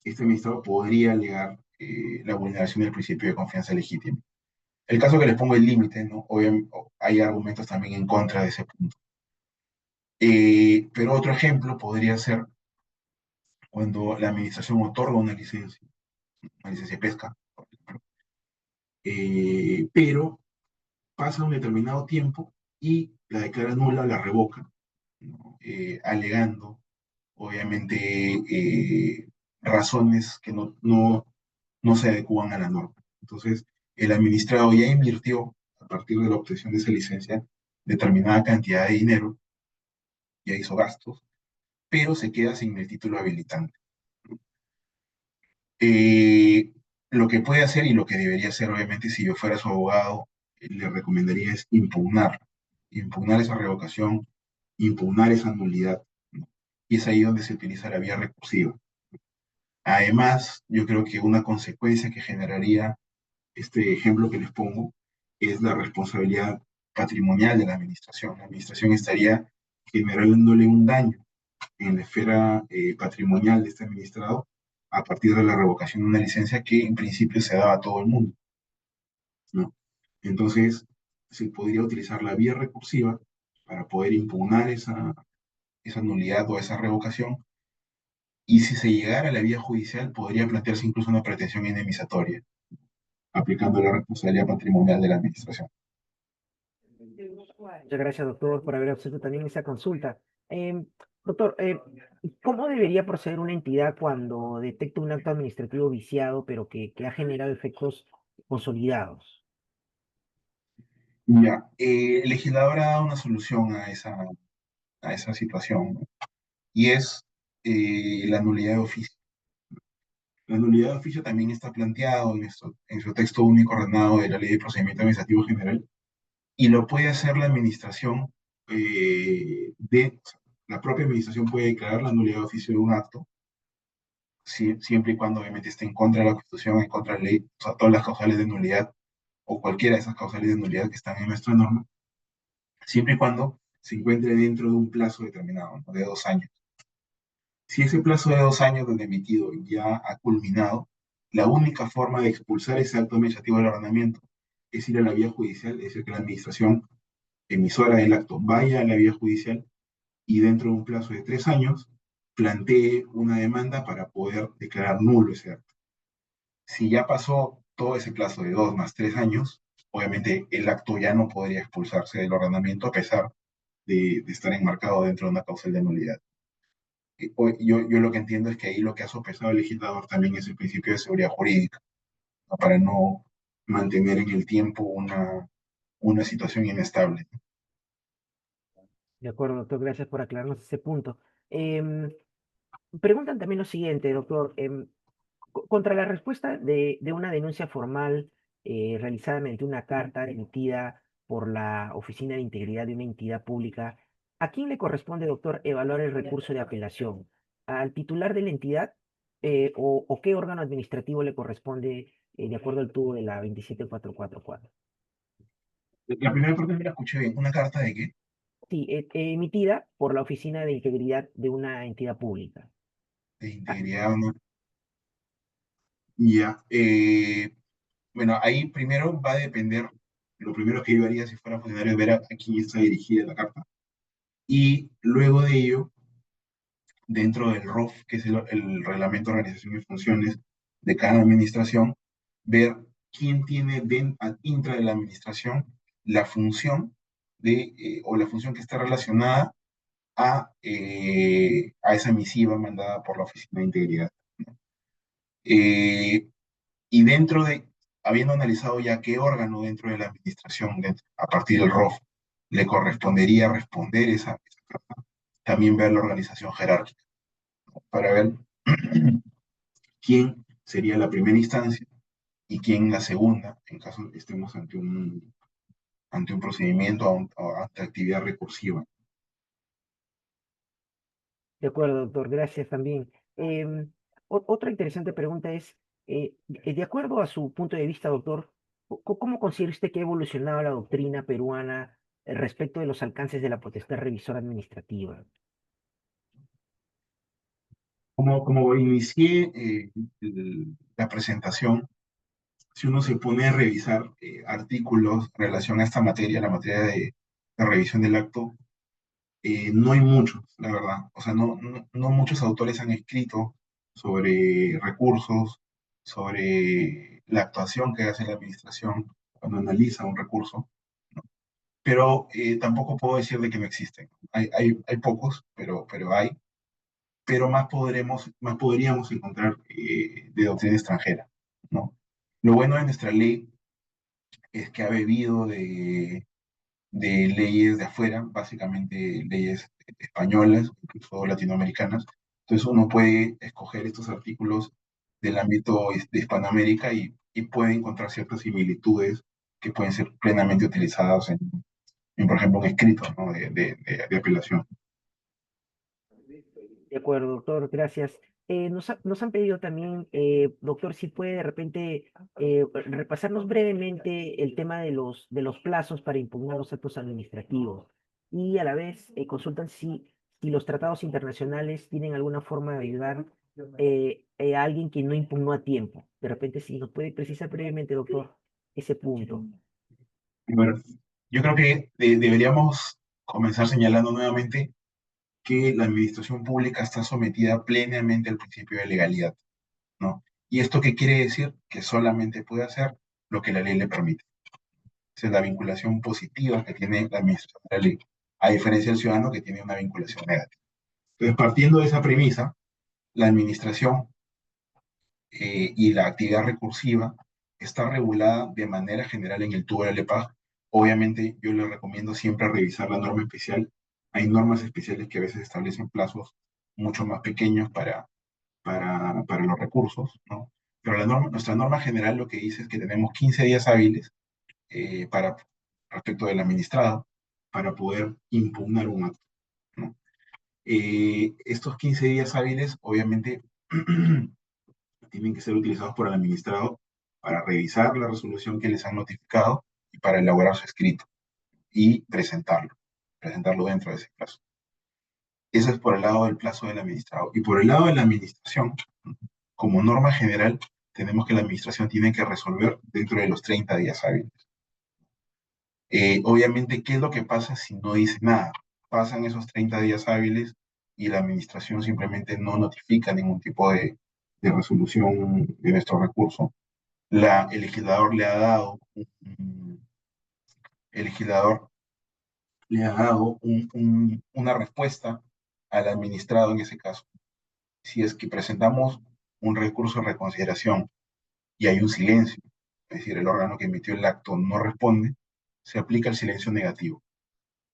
este administrado podría alegar la vulneración del principio de confianza legítima. El caso que les pongo el límite, ¿no? Obviamente, hay argumentos también en contra de ese punto. Pero otro ejemplo podría ser cuando la administración otorga una licencia de pesca, por ejemplo, pero pasa un determinado tiempo y la declara nula, la revoca, ¿no? Alegando, obviamente, razones que no se adecúan a la norma. Entonces, el administrado ya invirtió, a partir de la obtención de esa licencia, determinada cantidad de dinero, ya hizo gastos, pero se queda sin el título habilitante. Eh, lo que puede hacer y lo que debería hacer, obviamente, si yo fuera su abogado, le recomendaría es impugnar esa revocación, impugnar esa nulidad, ¿no? Y es ahí donde se utiliza la vía recursiva. Además, yo creo que una consecuencia que generaría este ejemplo que les pongo es la responsabilidad patrimonial de la administración. La administración estaría generándole un daño en la esfera patrimonial de este administrado a partir de la revocación de una licencia que en principio se daba a todo el mundo, ¿no? Entonces, se podría utilizar la vía recursiva para poder impugnar esa nulidad o esa revocación, y si se llegara a la vía judicial podría plantearse incluso una pretensión indemnizatoria aplicando la responsabilidad patrimonial de la administración. Muchas gracias, doctor, por haber abierto también esa consulta. Em, Doctor, ¿cómo debería proceder una entidad cuando detecta un acto administrativo viciado, pero que ha generado efectos consolidados? Ya, el legislador ha dado una solución a esa situación, ¿no? Y es la nulidad de oficio. La nulidad de oficio también está planteado en su texto único ordenado de la Ley de Procedimiento Administrativo General y lo puede hacer la administración o sea, la propia administración puede declarar la nulidad de oficio de un acto, siempre y cuando obviamente esté en contra de la Constitución, en contra de la ley, o sea, todas las causales de nulidad o cualquiera de esas causales de nulidad que están en nuestra norma, siempre y cuando se encuentre dentro de un plazo determinado, ¿no? De 2 años. Si ese plazo de 2 años desde emitido ya ha culminado, la única forma de expulsar ese acto administrativo del ordenamiento es ir a la vía judicial, es decir, que la administración emisora del acto vaya a la vía judicial y dentro de un plazo de 3 años plantee una demanda para poder declarar nulo ese acto. Si ya pasó todo ese plazo de 2 más 3 años, obviamente el acto ya no podría expulsarse del ordenamiento a pesar de estar enmarcado dentro de una causal de nulidad. Yo lo que entiendo es que ahí lo que ha sopesado el legislador también es el principio de seguridad jurídica, ¿no? Para no mantener en el tiempo una situación inestable. De acuerdo, doctor, gracias por aclararnos ese punto. Em, Preguntan también lo siguiente, doctor. Contra la respuesta de una denuncia formal realizada mediante una carta emitida por la Oficina de Integridad de una entidad pública, ¿a quién le corresponde, doctor, evaluar el recurso de apelación? ¿Al titular de la entidad o qué órgano administrativo le corresponde de acuerdo al tubo de la 27444? La primera parte me la escuché bien. ¿Una carta de qué? Sí, emitida por la Oficina de Integridad de una entidad pública. De Ah, integridad, ¿no? Ya. Bueno, ahí primero va a depender, lo primero que yo haría si fuera funcionario es ver a quién está dirigida la carta. Y luego de ello, dentro del ROF, que es el Reglamento de Organización y Funciones de cada administración, ver quién tiene intra de la administración la función o la función que está relacionada a esa misiva mandada por la Oficina de Integridad. Eh, y habiendo analizado ya qué órgano dentro de la administración, a partir del ROF, le correspondería responder esa carta, también ver la organización jerárquica para ver quién sería la primera instancia y quién la segunda, en caso de que estemos ante un procedimiento, o ante actividad recursiva. de acuerdo, doctor, gracias también. Otra interesante pregunta es, de acuerdo a su punto de vista, doctor, ¿cómo considera usted que ha evolucionado la doctrina peruana respecto de los alcances de la potestad revisora administrativa? Como inicié la presentación, si uno se pone a revisar artículos en relación a esta materia, la materia de revisión del acto, no hay muchos, la verdad. O sea, no muchos autores han escrito sobre recursos, sobre la actuación que hace la administración cuando analiza un recurso, pero tampoco puedo decir de que no existen. Hay pocos, pero hay, pero más podríamos encontrar de doctrina extranjera, ¿no? Lo bueno de nuestra ley es que ha bebido de leyes de afuera, básicamente leyes españolas, incluso latinoamericanas. Entonces uno puede escoger estos artículos del ámbito de Hispanoamérica y puede encontrar ciertas similitudes que pueden ser plenamente utilizadas por ejemplo, un escrito, ¿no? de apelación. De acuerdo, doctor, gracias. Nos han pedido también, doctor, si puede de repente repasarnos brevemente el tema de los plazos para impugnar los actos administrativos y a la vez consultan si los tratados internacionales tienen alguna forma de ayudar a alguien que no impugnó a tiempo. De repente, si nos puede precisar brevemente, doctor, ese punto. Bueno, yo creo que deberíamos comenzar señalando nuevamente que la administración pública está sometida plenamente al principio de legalidad, ¿no? ¿Y esto qué quiere decir? Que solamente puede hacer lo que la ley le permite. Esa es la vinculación positiva que tiene la administración de la ley, a diferencia del ciudadano que tiene una vinculación negativa. Entonces, partiendo de esa premisa, la administración y la actividad recursiva está regulada de manera general en el tubo de la LEPAG. Obviamente, yo les recomiendo siempre revisar la norma especial. Hay normas especiales que a veces establecen plazos mucho más pequeños para los recursos, ¿no? Pero nuestra norma general lo que dice es que tenemos 15 días hábiles respecto del administrado para poder impugnar un acto, ¿no? Estos 15 días hábiles, obviamente, tienen que ser utilizados por el administrado para revisar la resolución que les han notificado y para elaborar su escrito y presentarlo dentro de ese plazo. Eso es por el lado del plazo del administrado. Y por el lado de la administración, como norma general, tenemos que la administración tiene que resolver dentro de los 30 días hábiles. Obviamente, ¿qué es lo que pasa si no dice nada? Pasan esos 30 días hábiles y la administración simplemente no notifica ningún tipo de resolución de nuestro recurso. El legislador el legislador le ha dado una respuesta al administrado en ese caso. Si es que presentamos un recurso de reconsideración y hay un silencio, es decir, el órgano que emitió el acto no responde, se aplica el silencio negativo.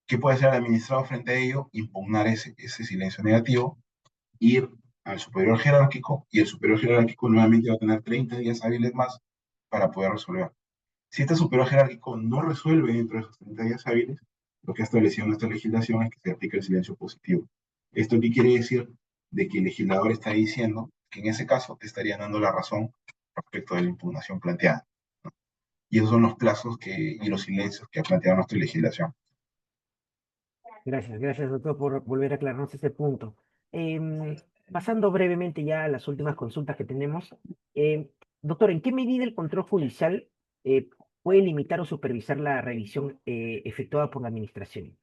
¿Qué puede hacer el administrado frente a ello? Impugnar ese silencio negativo, ir al superior jerárquico y el superior jerárquico nuevamente va a tener 30 días hábiles más para poder resolver. Si este superior jerárquico no resuelve dentro de esos 30 días hábiles, lo que ha establecido nuestra legislación es que se aplica el silencio positivo. ¿Esto qué quiere decir? De que el legislador está diciendo que en ese caso te estaría dando la razón respecto de la impugnación planteada. Y esos son los plazos y los silencios que ha planteado nuestra legislación. Gracias, gracias, doctor, por volver a aclararnos ese punto. Em, Pasando brevemente ya a las últimas consultas que tenemos. Doctor, ¿en qué medida el control judicial eh, puede limitar o supervisar la revisión efectuada por la administración?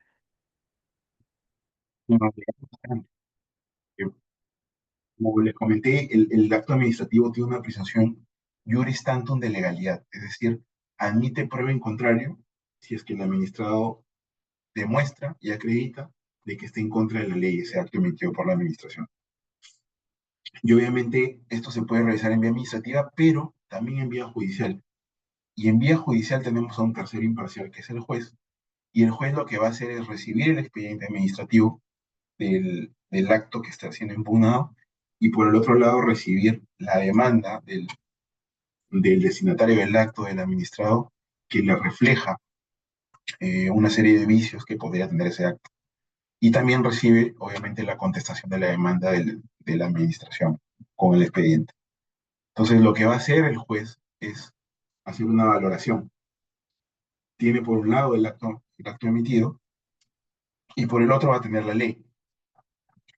Como les comenté, el acto administrativo tiene una presunción juris tantum de legalidad, es decir, admite prueba en contrario si es que el administrado demuestra y acredita de que está en contra de la ley ese acto emitido por la administración. Y obviamente esto se puede realizar en vía administrativa, pero también en vía judicial. Y en vía judicial tenemos a un tercero imparcial, que es el juez, y el juez lo que va a hacer es recibir el expediente administrativo del acto que está siendo impugnado y por el otro lado recibir la demanda del destinatario del acto, del administrado, que le refleja una serie de vicios que podría tener ese acto. Y también recibe, obviamente, la contestación de la demanda de la administración con el expediente. Entonces, lo que va a hacer el juez es hacer una valoración. Tiene por un lado el acto emitido y por el otro va a tener la ley.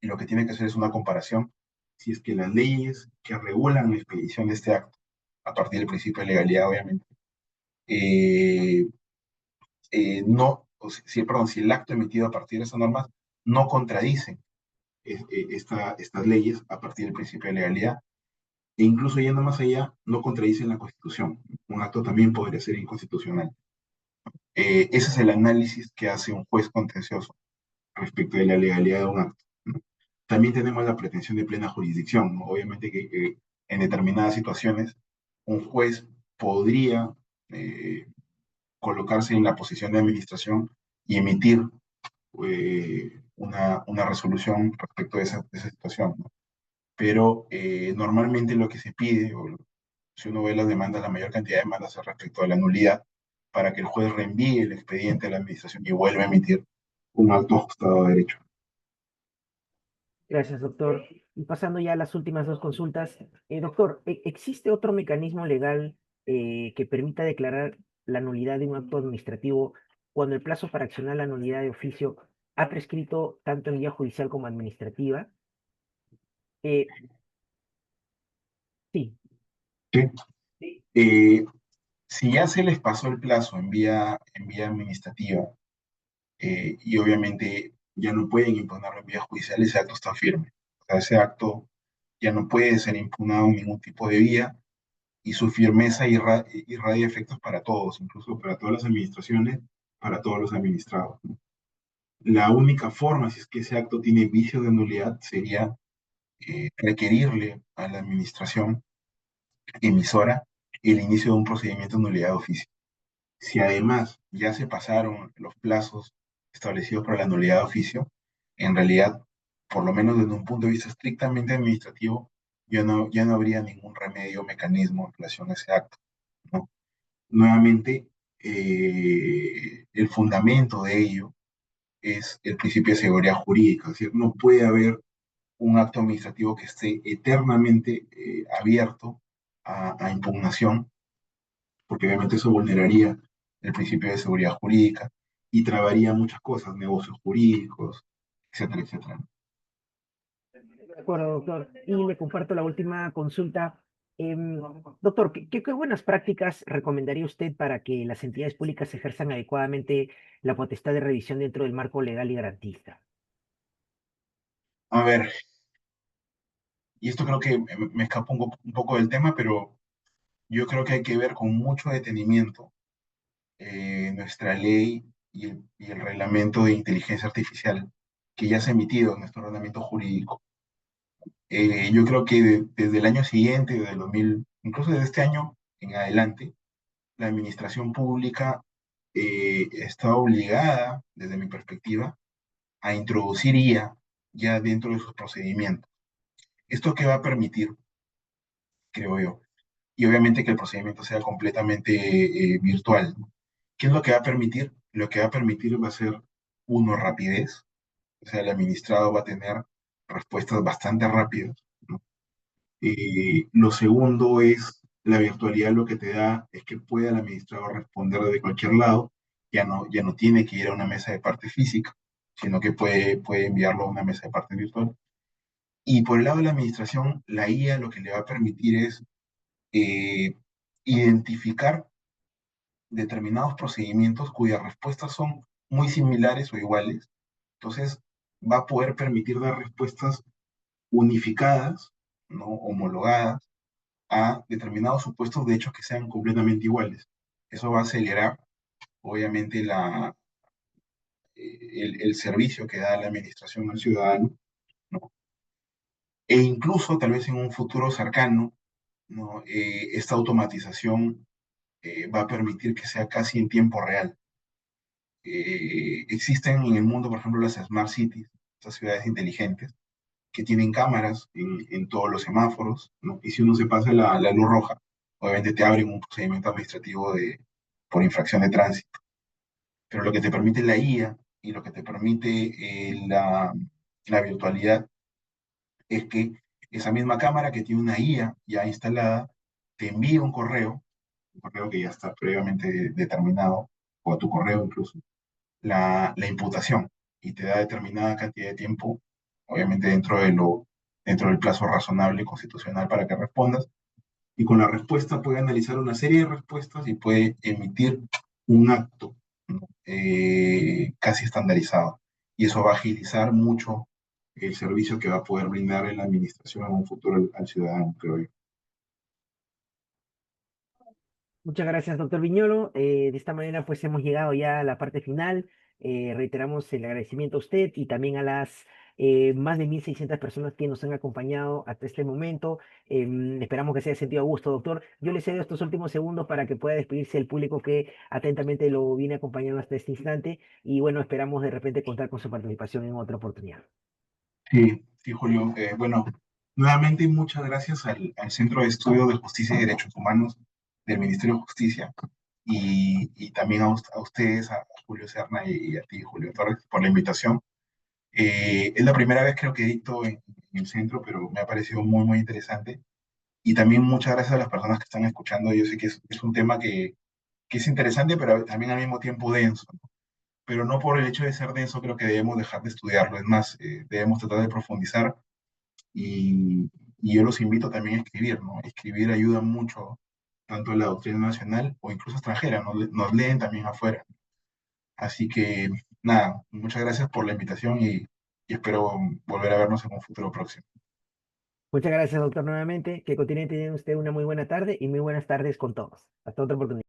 Y lo que tiene que hacer es una comparación si es que las leyes que regulan la expedición de este acto, a partir del principio de legalidad, obviamente, eh, no, perdón, si el acto emitido a partir de esas normas no contradice estas leyes a partir del principio de legalidad, e incluso yendo más allá, no contradicen la Constitución. Un acto también podría ser inconstitucional. Ese es el análisis que hace un juez contencioso respecto de la legalidad de un acto, ¿no? También tenemos la pretensión de plena jurisdicción, ¿no? Obviamente que en determinadas situaciones un juez podría colocarse en la posición de administración y emitir una resolución respecto de esa situación, ¿no? Pero normalmente lo que se pide, o si uno ve las demandas, la mayor cantidad de demandas es respecto a la nulidad, para que el juez reenvíe el expediente a la administración y vuelva a emitir un acto ajustado a derecho. Gracias, doctor. Y pasando ya a las últimas dos consultas. Doctor, ¿existe otro mecanismo legal que permita declarar la nulidad de un acto administrativo cuando el plazo para accionar la nulidad de oficio ha prescrito tanto en vía judicial como administrativa? Eh, sí, ¿Sí? Eh, si ya se les pasó el plazo en vía administrativa y obviamente ya no pueden impugnarlo en vía judicial, ese acto está firme. O sea, ese acto ya no puede ser impugnado en ningún tipo de vía y su firmeza irradia efectos para todos, incluso para todas las administraciones, para todos los administrados, ¿no? La única forma, si es que ese acto tiene vicios de nulidad, sería requerirle a la administración emisora el inicio de un procedimiento de nulidad de oficio. Si además ya se pasaron los plazos establecidos para la nulidad de oficio, en realidad, por lo menos desde un punto de vista estrictamente administrativo, ya no habría ningún remedio o mecanismo en relación a ese acto, ¿no? Nuevamente, el fundamento de ello es el principio de seguridad jurídica, es decir, no puede haber un acto administrativo que esté eternamente abierto a impugnación, porque obviamente eso vulneraría el principio de seguridad jurídica y trabaría muchas cosas, negocios jurídicos, etcétera, etcétera. De acuerdo, doctor. Y le comparto la última consulta. Doctor, ¿qué buenas prácticas recomendaría usted para que las entidades públicas ejerzan adecuadamente la potestad de revisión dentro del marco legal y garantista? A ver, y esto creo que me escapa un poco del tema, pero yo creo que hay que ver con mucho detenimiento nuestra ley y el reglamento de inteligencia artificial que ya se ha emitido en nuestro ordenamiento jurídico. Yo creo que desde el año siguiente, desde el 2000, incluso desde este año en adelante, la administración pública está obligada, desde mi perspectiva, a introducir IA ya dentro de sus procedimientos. ¿Esto qué va a permitir, creo yo? Y obviamente que el procedimiento sea completamente virtual, ¿no? ¿Qué es lo que va a permitir? Lo que va a permitir va a ser, uno, rapidez, o sea, el administrado va a tener respuestas bastante rápidas, ¿no? Lo segundo es la virtualidad, lo que te da es que pueda el administrador responder desde cualquier lado, ya no tiene que ir a una mesa de parte física, sino que puede enviarlo a una mesa de parte virtual. Y por el lado de la administración, la IA lo que le va a permitir es eh, identificar determinados procedimientos cuyas respuestas son muy similares o iguales. Entonces, va a poder permitir dar respuestas unificadas, ¿no? Homologadas a determinados supuestos de hechos que sean completamente iguales. Eso va a acelerar, obviamente, el servicio que da la administración al ciudadano, ¿no? E incluso, tal vez en un futuro cercano, ¿no? Esta automatización va a permitir que sea casi en tiempo real. Existen en el mundo, por ejemplo, las Smart Cities, estas ciudades inteligentes, que tienen cámaras en todos los semáforos, ¿no? Y si uno se pasa la luz roja, obviamente te abren un procedimiento administrativo por infracción de tránsito. Pero lo que te permite la IA y lo que te permite la virtualidad es que esa misma cámara que tiene una IA ya instalada, te envía un correo que ya está previamente determinado, o a tu correo incluso, la imputación y te da determinada cantidad de tiempo, obviamente dentro del plazo razonable constitucional para que respondas, y con la respuesta puede analizar una serie de respuestas y puede emitir un acto, ¿no? Casi estandarizado. Y eso va a agilizar mucho el servicio que va a poder brindar la administración en un futuro al ciudadano, creo yo. Muchas gracias, doctor Viñolo. De esta manera, pues hemos llegado ya a la parte final. Reiteramos el agradecimiento a usted y también a las más de 1.600 personas que nos han acompañado hasta este momento. Esperamos que se haya sentido a gusto, doctor. Yo le cedo estos últimos segundos para que pueda despedirse el público que atentamente lo viene acompañando hasta este instante. Y bueno, esperamos de repente contar con su participación en otra oportunidad. Sí, sí, Julio. Bueno, nuevamente muchas gracias al Centro de Estudio de Justicia y Derechos Humanos del Ministerio de Justicia y también a ustedes, a Julio Serna y a ti, Julio Torres, por la invitación. Es la primera vez creo que dicto en el centro, pero me ha parecido muy, muy interesante. Y también muchas gracias a las personas que están escuchando. Yo sé que es un tema que es interesante, pero también al mismo tiempo denso, ¿no? Pero no por el hecho de ser denso creo que debemos dejar de estudiarlo. Es más, debemos tratar de profundizar y yo los invito también a escribir, ¿no? Escribir ayuda mucho, tanto a la doctrina nacional o incluso extranjera, nos leen también afuera. Así que, nada, muchas gracias por la invitación y espero volver a vernos en un futuro próximo. Muchas gracias, doctor, nuevamente. Que continúe teniendo usted una muy buena tarde y muy buenas tardes con todos. Hasta otra oportunidad.